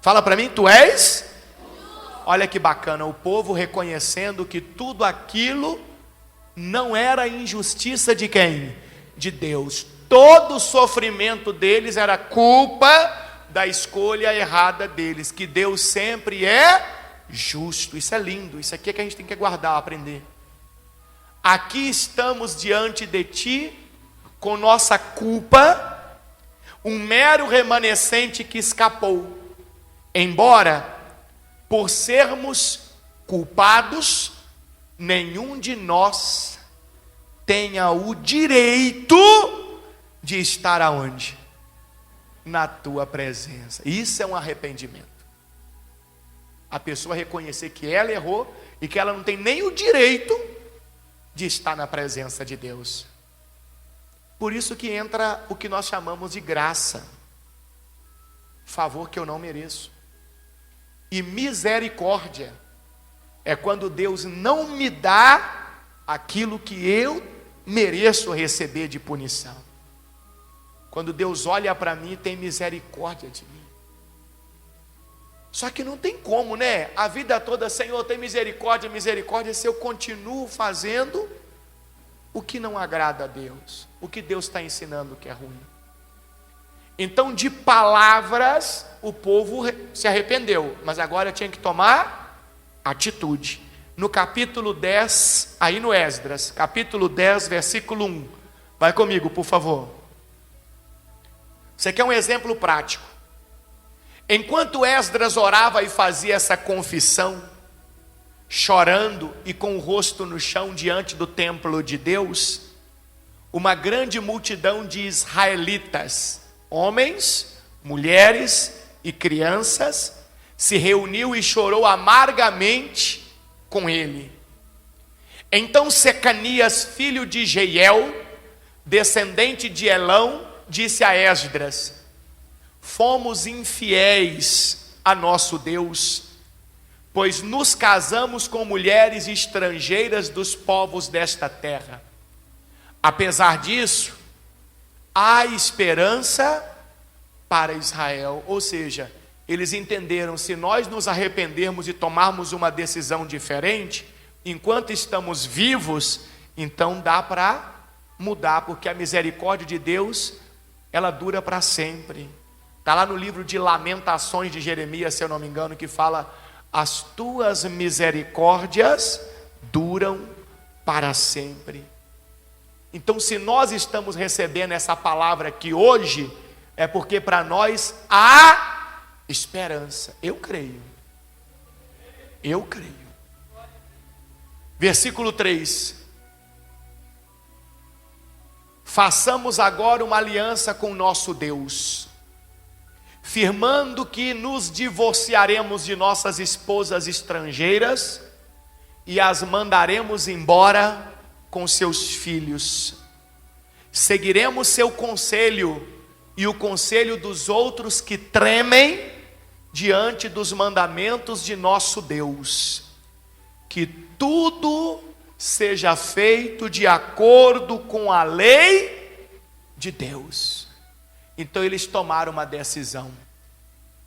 Fala para mim, tu és? Olha que bacana, o povo reconhecendo que tudo aquilo não era injustiça de quem? De Deus. Todo o sofrimento deles era culpa da escolha errada deles, que Deus sempre é justo. Isso é lindo, isso aqui é que a gente tem que guardar, aprender. Aqui estamos diante de ti, com nossa culpa, um mero remanescente que escapou, embora por sermos culpados, nenhum de nós tenha o direito de estar aonde? Na tua presença. Isso é um arrependimento. A pessoa reconhecer que ela errou e que ela não tem nem o direito de estar na presença de Deus. Por isso que entra o que nós chamamos de graça. Favor que eu não mereço. E misericórdia é quando Deus não me dá aquilo que eu mereço receber de punição. Quando Deus olha para mim e tem misericórdia de mim. Só que não tem como, né? A vida toda, Senhor, tem misericórdia, misericórdia, se eu continuo fazendo o que não agrada a Deus, o que Deus está ensinando que é ruim. Então, de palavras, o povo se arrependeu, mas agora tinha que tomar atitude. No capítulo 10, aí no Esdras, capítulo 10, versículo 1. Vai comigo, por favor. Você quer um exemplo prático? Enquanto Esdras orava e fazia essa confissão, chorando e com o rosto no chão diante do templo de Deus, uma grande multidão de israelitas, homens, mulheres e crianças, se reuniu e chorou amargamente com ele. Então Secanias, filho de Jeiel, descendente de Elão, disse a Esdras: fomos infiéis a nosso Deus, pois nos casamos com mulheres estrangeiras dos povos desta terra. Apesar disso, há esperança para Israel. Ou seja, eles entenderam, se nós nos arrependermos e tomarmos uma decisão diferente, enquanto estamos vivos, então dá para mudar, porque a misericórdia de Deus, ela dura para sempre. Está lá no livro de Lamentações de Jeremias, se eu não me engano, que fala: as tuas misericórdias duram para sempre. Então, se nós estamos recebendo essa palavra aqui hoje, é porque para nós há esperança. Eu creio. Eu creio. Versículo 3. Façamos agora uma aliança com nosso Deus, firmando que nos divorciaremos de nossas esposas estrangeiras e as mandaremos embora com seus filhos. Seguiremos seu conselho e o conselho dos outros que tremem diante dos mandamentos de nosso Deus. Que tudo seja feito de acordo com a lei de Deus. Então eles tomaram uma decisão: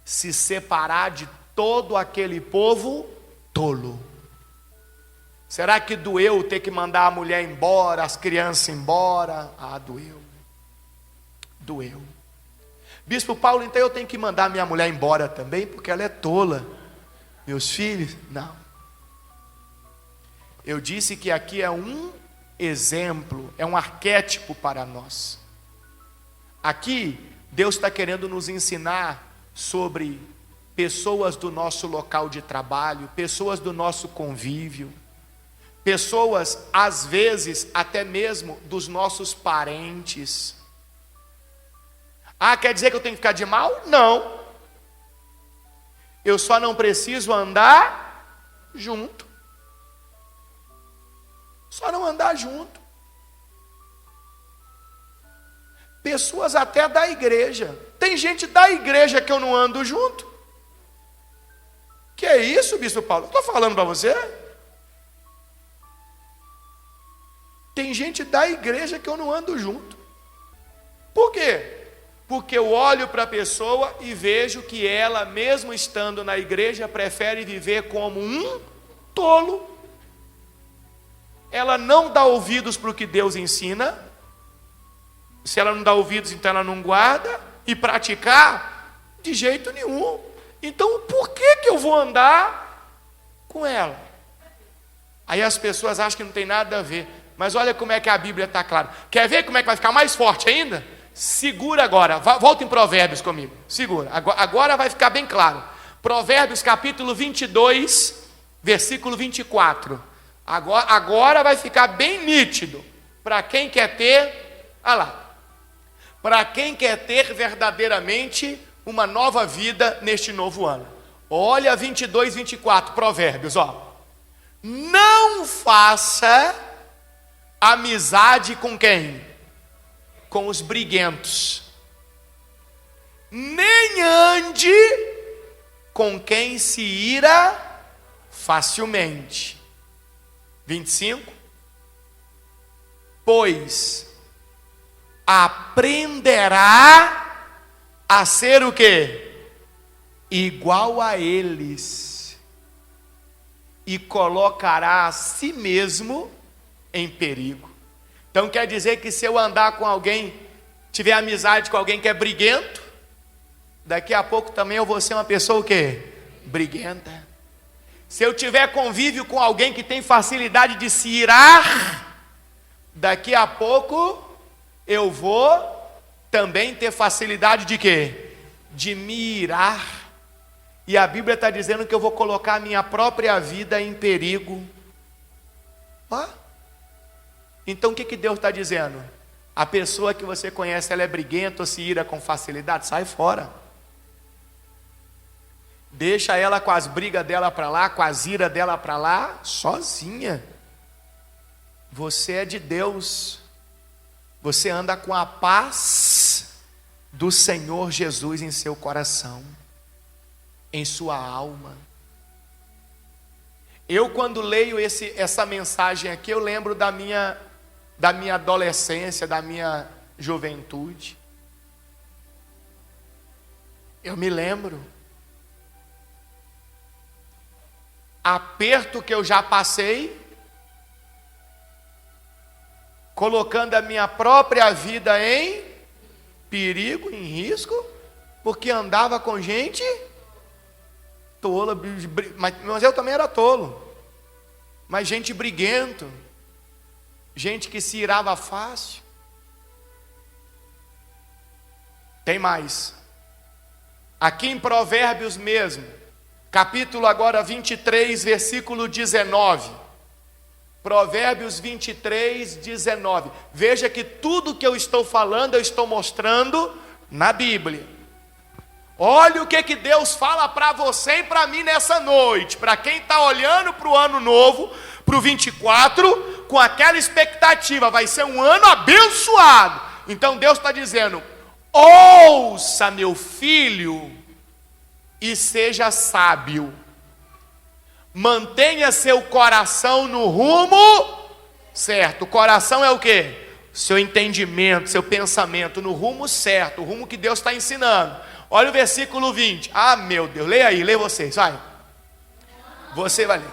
se separar de todo aquele povo tolo. Será que doeu ter que mandar a mulher embora, as crianças embora? Ah, doeu. Doeu. Bispo Paulo, então eu tenho que mandar minha mulher embora também, porque ela é tola. Meus filhos? Não. Eu disse que aqui é um exemplo, é um arquétipo para nós. Aqui, Deus está querendo nos ensinar sobre pessoas do nosso local de trabalho, pessoas do nosso convívio, pessoas, às vezes, até mesmo dos nossos parentes. Ah, quer dizer que eu tenho que ficar de mal? Não. Eu só não preciso andar junto. Só não andar junto. Pessoas até da igreja. Tem gente da igreja que eu não ando junto. Que é isso, Bispo Paulo? Estou falando para você. Tem gente da igreja que eu não ando junto. Por quê? Porque eu olho para a pessoa e vejo que ela, mesmo estando na igreja, prefere viver como um tolo. Ela não dá ouvidos para o que Deus ensina. Se ela não dá ouvidos, então ela não guarda. E praticar, de jeito nenhum. Então, por que eu vou andar com ela? Aí as pessoas acham que não tem nada a ver. Mas olha como é que a Bíblia está clara. Quer ver como é que vai ficar mais forte ainda? Segura agora, volta em Provérbios comigo. Segura, agora vai ficar bem claro. Provérbios capítulo 22, versículo 24. Agora vai ficar bem nítido. Para quem quer ter, olha lá. Para quem quer ter verdadeiramente uma nova vida neste novo ano. Olha 22, 24, Provérbios, ó. Não faça amizade com quem? Com os briguentos. Nem ande com quem se ira facilmente. 25. Pois aprenderá a ser o quê? Igual a eles, e colocará a si mesmo em perigo. Então quer dizer que se eu andar com alguém, tiver amizade com alguém que é briguento, daqui a pouco também eu vou ser uma pessoa o quê? Briguenta. Se eu tiver convívio com alguém que tem facilidade de se irar, daqui a pouco eu vou também ter facilidade de quê? De me irar. E a Bíblia está dizendo que eu vou colocar a minha própria vida em perigo. Ó. Então o que Deus está dizendo? A pessoa que você conhece, ela é briguenta ou se ira com facilidade? Sai fora. Deixa ela com as brigas dela para lá, com as iras dela para lá, sozinha. Você é de Deus. Você anda com a paz do Senhor Jesus em seu coração, em sua alma. Eu, quando leio essa mensagem aqui, eu lembro da minha adolescência, da minha juventude. Eu me lembro. Aperto que eu já passei, colocando a minha própria vida em perigo, em risco, porque andava com gente tola, mas eu também era tolo, mas gente briguento, gente que se irava fácil. Tem mais, aqui em Provérbios mesmo, capítulo agora 23, versículo 19, Provérbios 23, 19, veja que tudo que eu estou falando, eu estou mostrando na Bíblia. Olha o que Deus fala para você e para mim nessa noite, para quem está olhando para o ano novo, para o 24, com aquela expectativa, vai ser um ano abençoado. Então Deus está dizendo: ouça, meu filho, e seja sábio, mantenha seu coração no rumo certo. O coração é o quê? Seu entendimento, seu pensamento, no rumo certo, o rumo que Deus está ensinando. Olha o versículo 20. Ah, meu Deus, leia aí, leia vocês, vai. Você vai ler.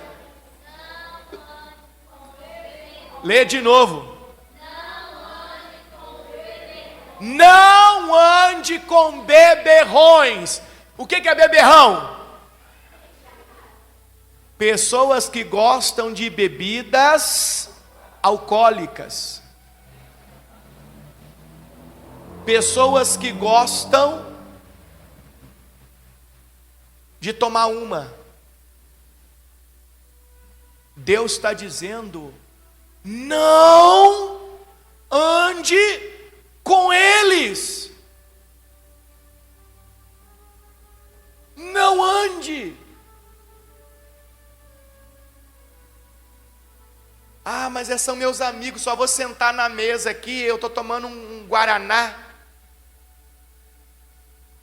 Lê de novo. Não ande com beberrões. O que é beberrão? Pessoas que gostam de bebidas alcoólicas. Pessoas que gostam de tomar uma. Deus está dizendo: não ande com eles. Não ande. Ah, mas são meus amigos, só vou sentar na mesa aqui, eu estou tomando um guaraná.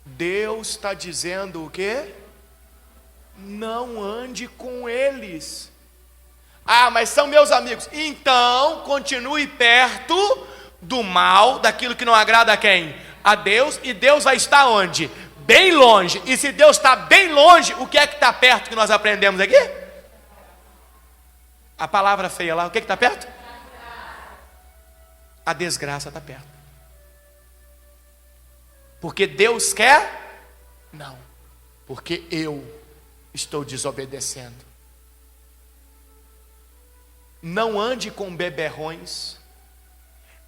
Deus está dizendo o quê? Não ande com eles. Ah, mas são meus amigos. Então, continue perto do mal, daquilo que não agrada a quem? A Deus. E Deus vai estar onde? Bem longe. E se Deus está bem longe, o que é que está perto que nós aprendemos aqui? A palavra feia lá, o que está perto? A desgraça está perto. Porque Deus quer? Não. Porque eu estou desobedecendo. Não ande com beberrões,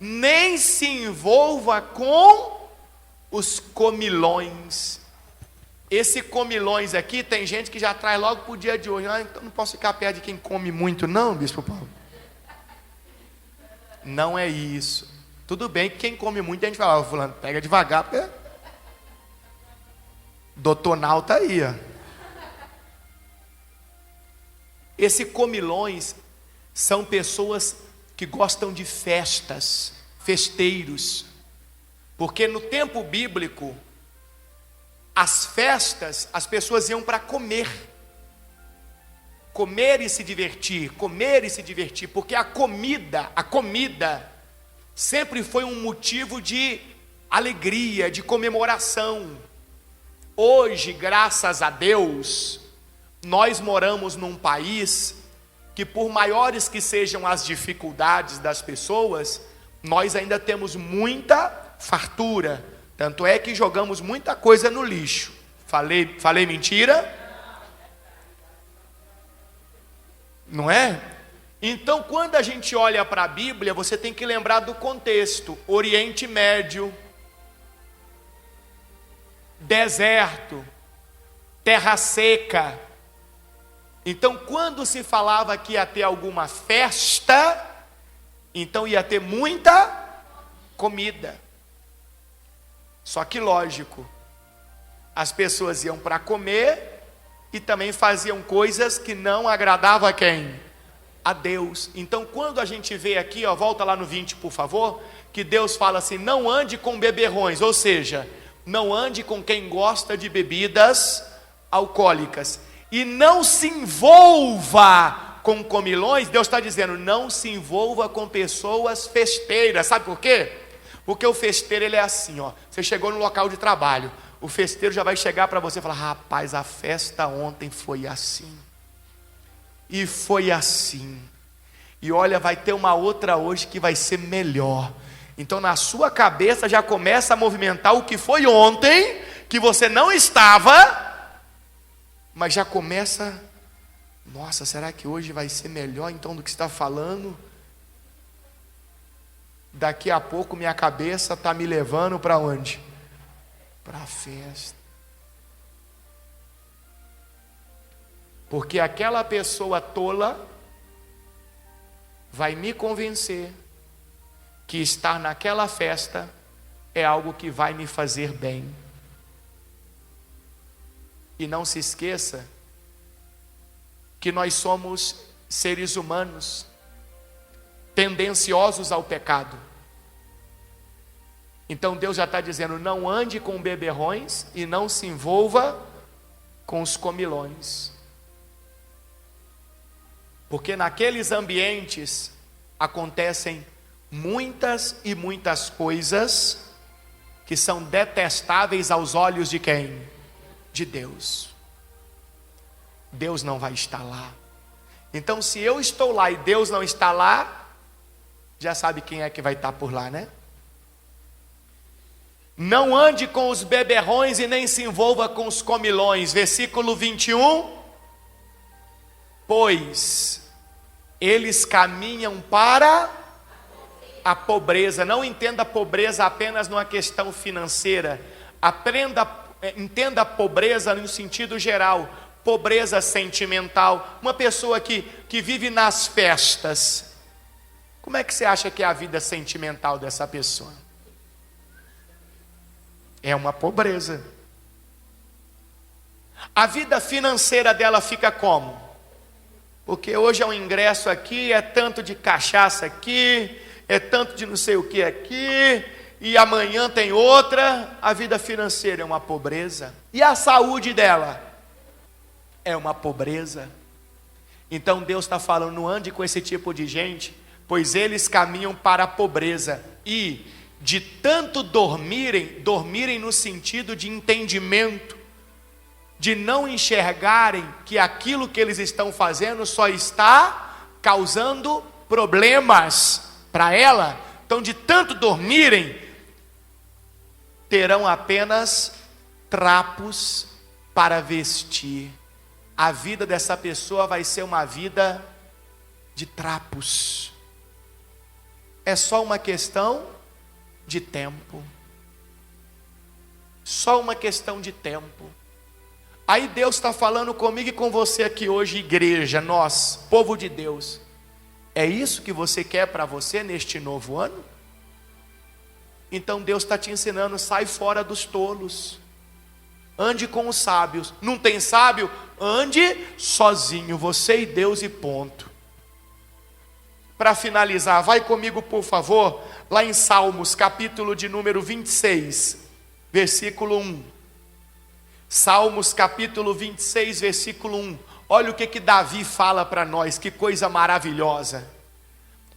nem se envolva com os comilões. Esse comilões aqui, tem gente que já traz logo para o dia de hoje. Ah, então não posso ficar perto de quem come muito não, Bispo Paulo. Não é isso. Tudo bem que quem come muito, a gente fala: fulano, pega devagar, porque Doutor Nau está aí, ó. Esse comilões são pessoas que gostam de festas, festeiros. Porque no tempo bíblico, as festas, as pessoas iam para comer. Comer e se divertir, comer e se divertir. Porque a comida sempre foi um motivo de alegria, de comemoração. Hoje, graças a Deus, nós moramos num país que, por maiores que sejam as dificuldades das pessoas, nós ainda temos muita fartura. Tanto é que jogamos muita coisa no lixo. Falei mentira? Não é? Então, quando a gente olha para a Bíblia, você tem que lembrar do contexto. Oriente Médio, deserto, terra seca. Então, quando se falava que ia ter alguma festa, então ia ter muita comida. Só que lógico, as pessoas iam para comer e também faziam coisas que não agradavam a quem? A Deus. Então quando a gente vê aqui, ó, volta lá no 20 por favor, que Deus fala assim, não ande com beberrões, ou seja, não ande com quem gosta de bebidas alcoólicas, e não se envolva com comilões. Deus está dizendo, não se envolva com pessoas festeiras. Sabe por quê? Porque o festeiro, ele é assim, ó, você chegou no local de trabalho, o festeiro já vai chegar para você e falar, rapaz, a festa ontem foi assim, e foi assim, e olha, vai ter uma outra hoje que vai ser melhor. Então na sua cabeça já começa a movimentar o que foi ontem, que você não estava, mas já começa, nossa, será que hoje vai ser melhor então do que você está falando? Daqui a pouco minha cabeça está me levando para onde? Para a festa. Porque aquela pessoa tola vai me convencer que estar naquela festa é algo que vai me fazer bem. E não se esqueça que nós somos seres humanos tendenciosos ao pecado. Então Deus já está dizendo, não ande com beberrões e não se envolva com os comilões. Porque naqueles ambientes acontecem muitas e muitas coisas que são detestáveis aos olhos de quem? De Deus. Deus não vai estar lá. Então se eu estou lá e Deus não está lá, já sabe quem é que vai estar por lá, né? Não ande com os beberrões e nem se envolva com os comilões. Versículo 21. Pois eles caminham para a pobreza. Não entenda a pobreza apenas numa questão financeira. Entenda a pobreza no sentido geral. Pobreza sentimental. Uma pessoa que vive nas festas. Como é que você acha que é a vida sentimental dessa pessoa? É uma pobreza. A vida financeira dela fica como? Porque hoje é um ingresso aqui, é tanto de cachaça aqui, é tanto de não sei o que aqui, e amanhã tem outra. A vida financeira é uma pobreza. E a saúde dela? É uma pobreza. Então Deus está falando, não ande com esse tipo de gente, pois eles caminham para a pobreza. E de tanto dormirem no sentido de entendimento, de não enxergarem que aquilo que eles estão fazendo só está causando problemas para ela. Então de tanto dormirem, terão apenas trapos para vestir. A vida dessa pessoa vai ser uma vida de trapos. É só uma questão de tempo. Só uma questão de tempo. Aí Deus está falando comigo e com você aqui hoje, igreja, nós, povo de Deus. É isso que você quer para você neste novo ano? Então Deus está te ensinando, sai fora dos tolos. Ande com os sábios. Não tem sábio? Ande sozinho, você e Deus e ponto. Para finalizar, vai comigo por favor, lá em Salmos, capítulo de número 26, versículo 1. Salmos capítulo 26, versículo 1. Olha o que Davi fala para nós, que coisa maravilhosa.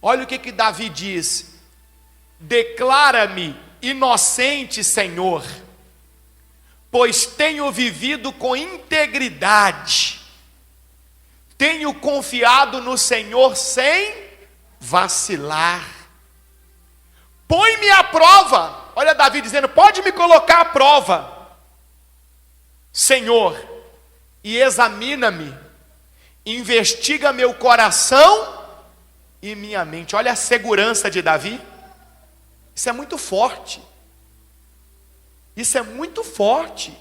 Olha o que Davi diz. Declara-me inocente, Senhor, pois tenho vivido com integridade, tenho confiado no Senhor sem vacilar. Põe-me à prova. Olha Davi dizendo, pode me colocar à prova, Senhor, e examina-me, investiga meu coração e minha mente. Olha a segurança de Davi. Isso é muito forte. Isso é muito forte.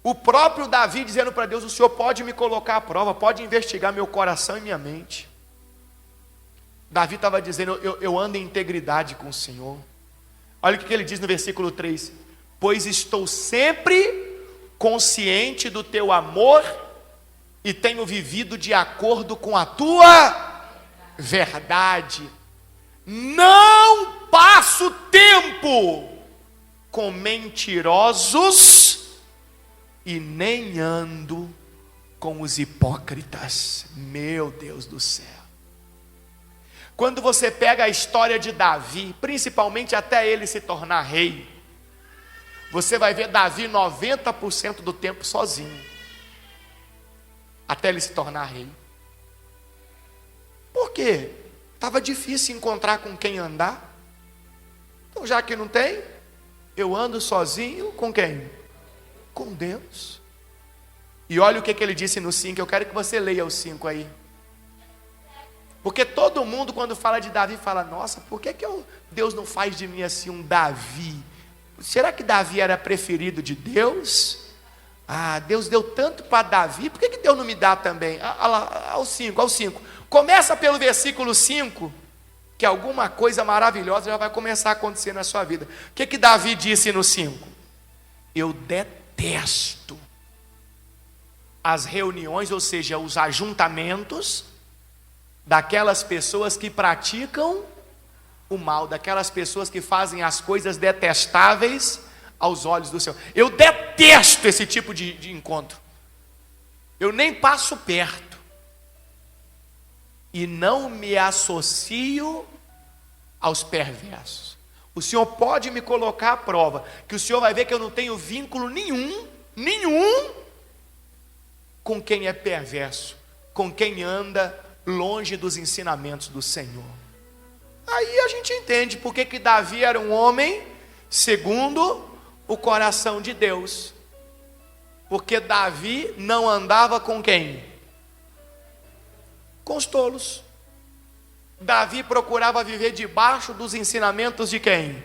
O próprio Davi dizendo para Deus, o Senhor pode me colocar à prova, pode investigar meu coração e minha mente. Davi estava dizendo, eu ando em integridade com o Senhor. Olha o que ele diz no versículo 3. Pois estou sempre consciente do teu amor e tenho vivido de acordo com a tua verdade. Não passo tempo com mentirosos e nem ando com os hipócritas. Meu Deus do céu. Quando você pega a história de Davi, principalmente até ele se tornar rei, você vai ver Davi 90% do tempo sozinho, até ele se tornar rei. Por quê? Estava difícil encontrar com quem andar. Então, já que não tem, eu ando sozinho com quem? Com Deus. E olha o que ele disse no 5, eu quero que você leia o 5 aí. Porque todo mundo quando fala de Davi fala, nossa, por que Deus não faz de mim assim um Davi? Será que Davi era preferido de Deus? Ah, Deus deu tanto para Davi, por que Deus não me dá também? Ao 5. Começa pelo versículo 5, que alguma coisa maravilhosa já vai começar a acontecer na sua vida. O que Davi disse no 5? Eu detesto as reuniões, ou seja, os ajuntamentos daquelas pessoas que praticam o mal, daquelas pessoas que fazem as coisas detestáveis aos olhos do Senhor. Eu detesto esse tipo de encontro. Eu nem passo perto. E não me associo aos perversos. O Senhor pode me colocar à prova, que o Senhor vai ver que eu não tenho vínculo nenhum com quem é perverso, com quem anda longe dos ensinamentos do Senhor. Aí a gente entende por que Davi era um homem segundo o coração de Deus. Porque Davi não andava com quem? Com os tolos. Davi procurava viver debaixo dos ensinamentos de quem?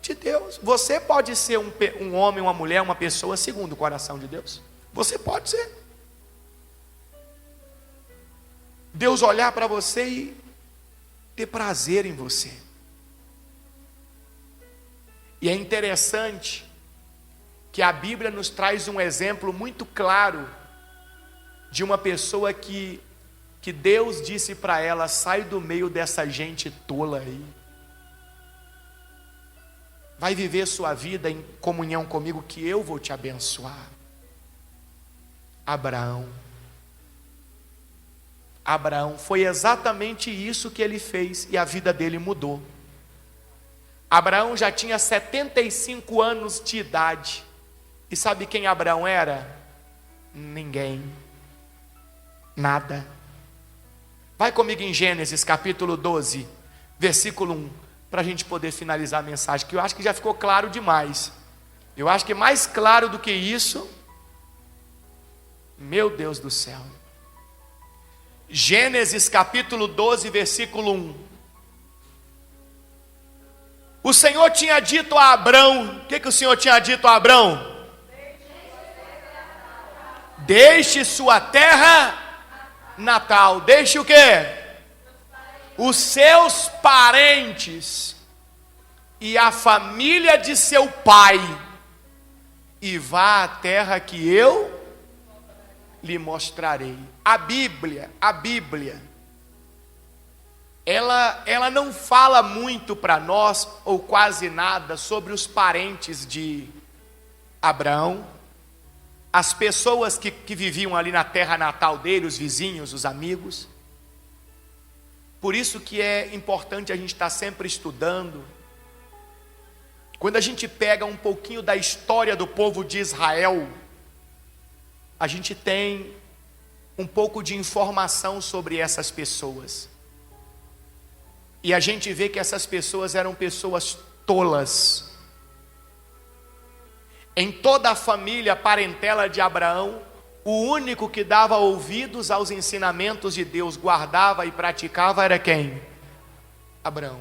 De Deus. Você pode ser um homem, uma mulher, uma pessoa segundo o coração de Deus. Você pode ser. Deus olhar para você e ter prazer em você. E é interessante que a Bíblia nos traz um exemplo muito claro de uma pessoa que Deus disse para ela, sai do meio dessa gente tola aí. Vai viver sua vida em comunhão comigo que eu vou te abençoar. Abraão, foi exatamente isso que ele fez e a vida dele mudou. Abraão já tinha 75 anos de idade. E sabe quem Abraão era? Ninguém. Nada. Vai comigo em Gênesis capítulo 12, versículo 1, para a gente poder finalizar a mensagem, que eu acho que já ficou claro demais. Eu acho que mais claro do que isso, meu Deus do céu. Gênesis capítulo 12, versículo 1. O Senhor tinha dito a Abrão, o que o Senhor tinha dito a Abrão? Deixe sua terra natal. Deixe o quê? Os seus parentes e a família de seu pai, e vá à terra que eu lhe mostrarei. A Bíblia, ela não fala muito para nós, ou quase nada, sobre os parentes de Abraão, as pessoas que viviam ali na terra natal dele, os vizinhos, os amigos. Por isso que é importante a gente estar sempre estudando. Quando a gente pega um pouquinho da história do povo de Israel, a gente tem um pouco de informação sobre essas pessoas. E a gente vê que essas pessoas eram pessoas tolas. Em toda a família, parentela de Abraão, o único que dava ouvidos aos ensinamentos de Deus, guardava e praticava, era quem? Abraão.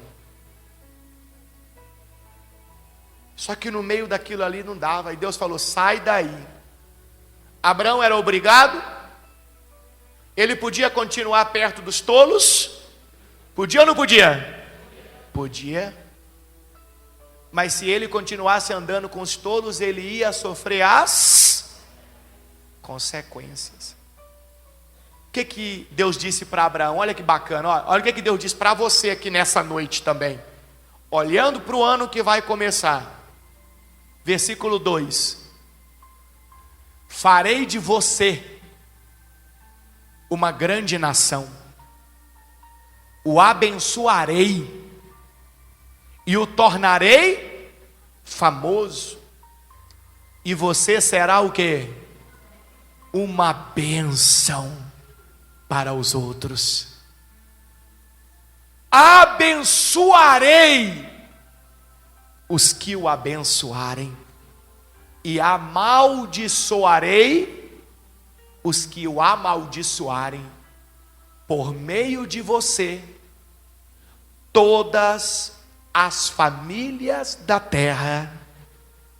Só que no meio daquilo ali não dava, e Deus falou, sai daí. Abraão era obrigado? Ele podia continuar perto dos tolos? Podia ou não podia? Podia. Mas se ele continuasse andando com os tolos, ele ia sofrer as consequências. O que Deus disse para Abraão? Olha que bacana, olha o que Deus disse para você aqui nessa noite também. Olhando para o ano que vai começar. Versículo 2: farei de você uma grande nação, o abençoarei e o tornarei famoso, e você será o quê? Uma bênção para os outros. Abençoarei os que o abençoarem, e amaldiçoarei os que o amaldiçoarem. Por meio de você, todas as famílias da terra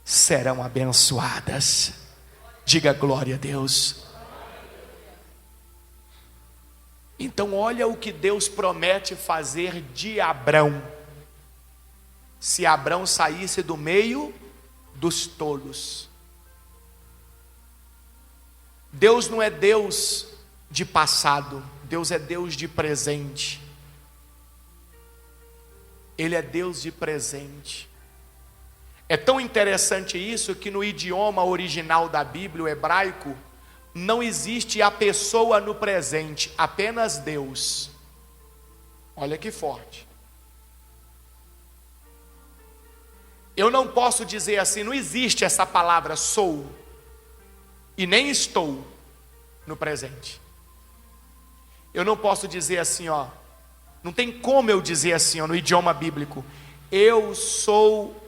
serão abençoadas. Diga glória a Deus. Então olha o que Deus promete fazer de Abrão, se Abrão saísse do meio dos tolos. Deus não é Deus de passado, Deus é Deus de presente. Ele é Deus de presente. É tão interessante isso que no idioma original da Bíblia, o hebraico, não existe a pessoa no presente, apenas Deus. Olha que forte. Eu não posso dizer assim, não existe essa palavra sou e nem estou no presente. Eu não posso dizer assim, não tem como eu dizer assim, no idioma bíblico, eu sou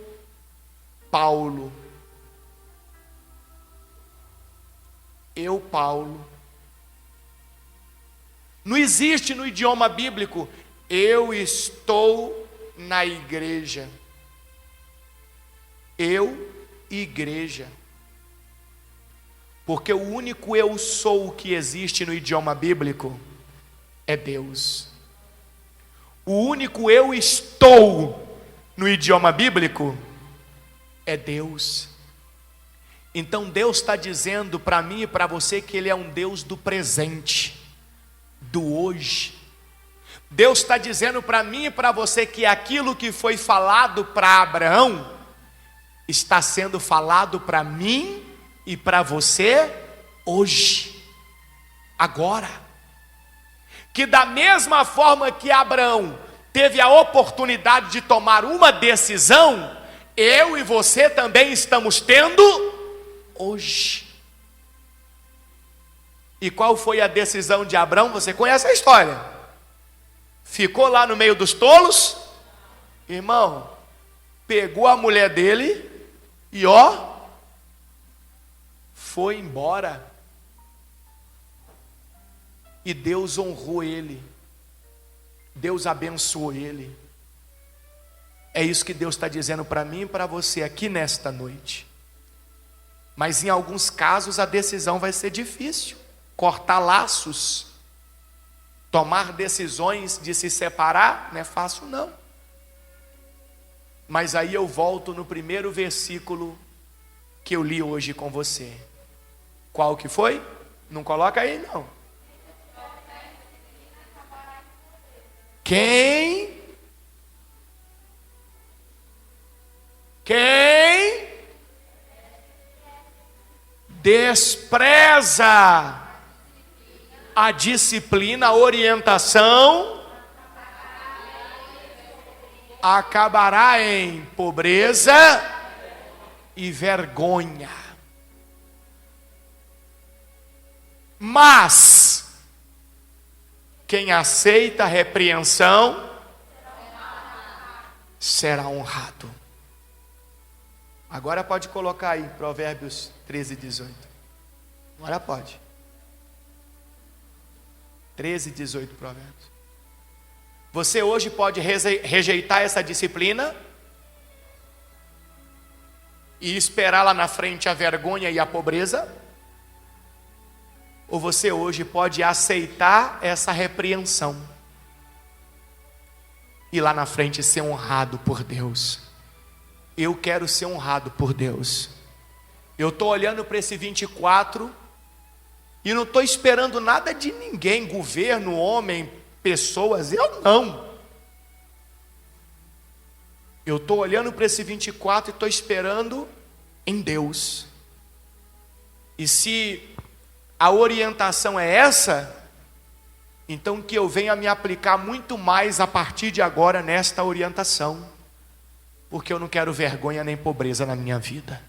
Paulo. Eu, Paulo. Não existe no idioma bíblico, eu estou na igreja. Eu, igreja. Porque o único eu sou que existe no idioma bíblico é Deus. O único eu estou no idioma bíblico é Deus. Então Deus está dizendo para mim e para você que Ele é um Deus do presente, do hoje. Deus está dizendo para mim e para você que aquilo que foi falado para Abraão está sendo falado para mim e para você hoje, agora. Que da mesma forma que Abraão teve a oportunidade de tomar uma decisão, eu e você também estamos tendo hoje. E qual foi a decisão de Abraão? Você conhece a história. Ficou lá no meio dos tolos, irmão, pegou a mulher dele e foi embora. E Deus honrou ele. Deus abençoou ele. É isso que Deus está dizendo para mim e para você aqui nesta noite. Mas em alguns casos a decisão vai ser difícil. Cortar laços, tomar decisões de se separar, não é fácil não. Mas aí eu volto no primeiro versículo que eu li hoje com você. Qual que foi? Não coloca aí não. Quem despreza a disciplina, a orientação, acabará em pobreza e vergonha. Mas quem aceita a repreensão será honrado. Agora pode colocar aí Provérbios 13, 18. Agora pode. 13, 18 Provérbios. Você hoje pode rejeitar essa disciplina e esperar lá na frente a vergonha e a pobreza, ou você hoje pode aceitar essa repreensão e lá na frente ser honrado por Deus. Eu quero ser honrado por Deus. Eu estou olhando para esse 24 E não estou esperando nada de ninguém, governo, homem, pessoas, eu não. Eu estou olhando para esse 24 e estou esperando em Deus. E se a orientação é essa, então que eu venha me aplicar muito mais a partir de agora nesta orientação, porque eu não quero vergonha nem pobreza na minha vida.